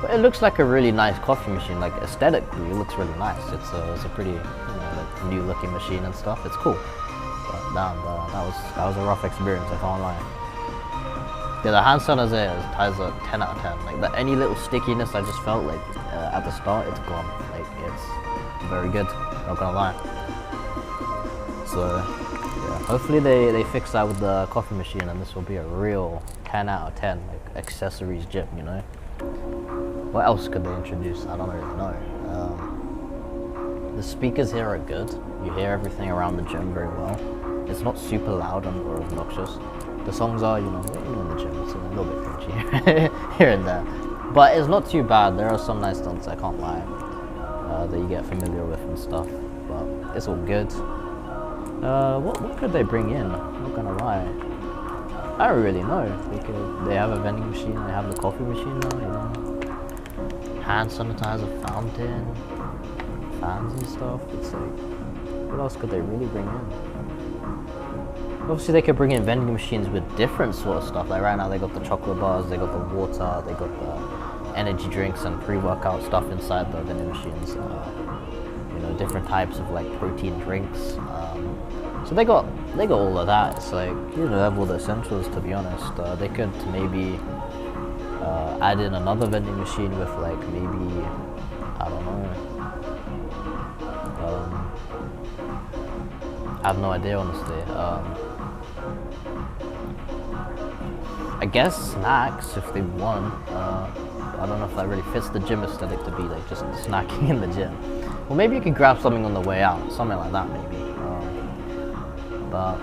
A: But it looks like a really nice coffee machine. Like aesthetically, it looks really nice. It's a pretty, you know, like new looking machine and stuff. It's cool. But damn, that was a rough experience. I can't lie. Yeah, the hand sanitizer 10 out of 10. Like any little stickiness I just felt like at the start, it's gone. Like it's very good. Not gonna lie. So yeah, hopefully they fix that with the coffee machine, and this will be a real 10 out of 10 like accessories gym. You know. What else could they introduce? I don't really know. The speakers here are good. You hear everything around the gym very well. It's not super loud or obnoxious. The songs are, you know, in the gym, it's a little bit cringy here and there. But it's not too bad. There are some nice stunts, I can't lie, that you get familiar with and stuff. But it's all good. What could they bring in? I'm not gonna lie. I don't really know. They have a vending machine, they have the coffee machine now, you know. Hand sanitizer, fountain, fans and stuff. It's like, what else could they really bring in? Obviously they could bring in vending machines with different sort of stuff. Like right now they got the chocolate bars, they got the water, they got the energy drinks and pre-workout stuff inside the vending machines. You know, different types of like protein drinks. So they got all of that. It's like, you know, they have all the essentials, to be honest. They could maybe add in another vending machine with like maybe, I don't know, I have no idea, honestly. I guess snacks if they want. I don't know if that really fits the gym aesthetic to be like just snacking in the gym. Well, maybe you can grab something on the way out, something like that maybe. But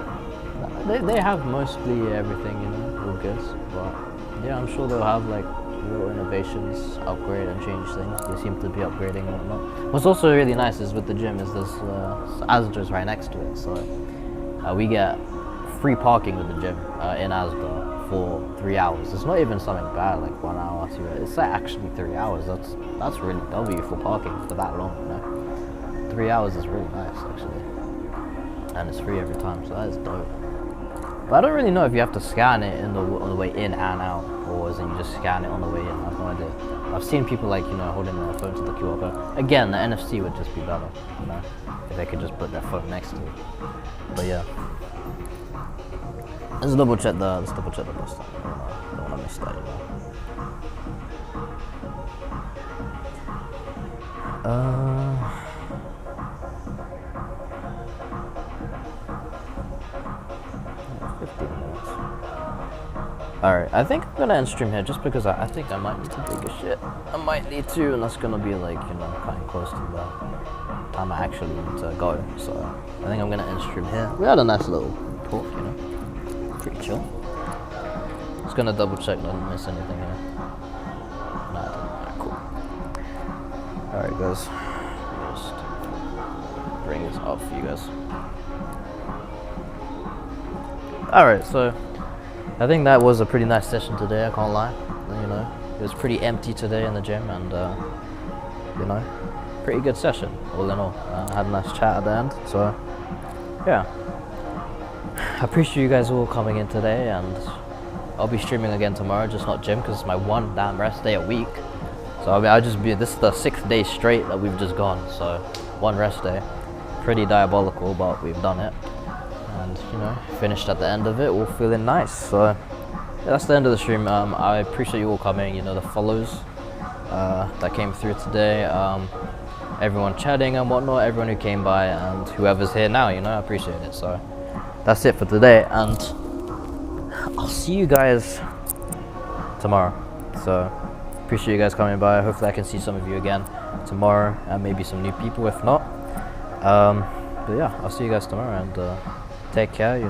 A: they have mostly everything, you know, all good. But yeah, I'm sure they'll have like little innovations, upgrade and change things. They seem to be upgrading and whatnot. What's also really nice is with the gym is there's Asda's right next to it, so we get free parking with the gym in Asda for 3 hours. It's not even something bad, like 1 hour, 2 hours. It's like actually 3 hours. That's really W for parking for that long, you know. 3 hours is really nice actually, and it's free every time, so that is dope. But I don't really know if you have to scan it on the way in and out, or is it you just scan it on the way in. I have no idea. I've seen people like, you know, holding their phone to the QR code. Again, the NFC would just be better, you know, if they could just put their phone next to it. But yeah. Let's double check the bus stop. Don't want to miss that, you know. 15 minutes. Alright, I think I'm gonna end stream here just because I think I might need to take a shit. I might need to, and that's gonna be like, you know, kind of close to the time I actually need to go. So I think I'm gonna end stream here. We had a nice little talk, you know. Pretty chill. Just gonna double check not to miss anything here. Nah, I didn't. Alright, cool. Alright guys, just bring this up for you guys. Alright, so I think that was a pretty nice session today, I can't lie. You know, it was pretty empty today in the gym, and you know, pretty good session all in all. I had a nice chat at the end, so yeah. I appreciate you guys all coming in today, and I'll be streaming again tomorrow, just not gym because it's my one damn rest day a week. So I mean, this is the 6th day straight that we've just gone, so one rest day. Pretty diabolical, but we've done it. And you know, finished at the end of it, all feeling nice. So yeah, that's the end of the stream. I appreciate you all coming, you know, the follows that came through today, everyone chatting and whatnot, everyone who came by, and whoever's here now, you know, I appreciate it. So that's it for today, and I'll see you guys tomorrow. So appreciate you guys coming by. Hopefully I can see some of you again tomorrow, and maybe some new people if not. But yeah, I'll see you guys tomorrow, and take care, you know.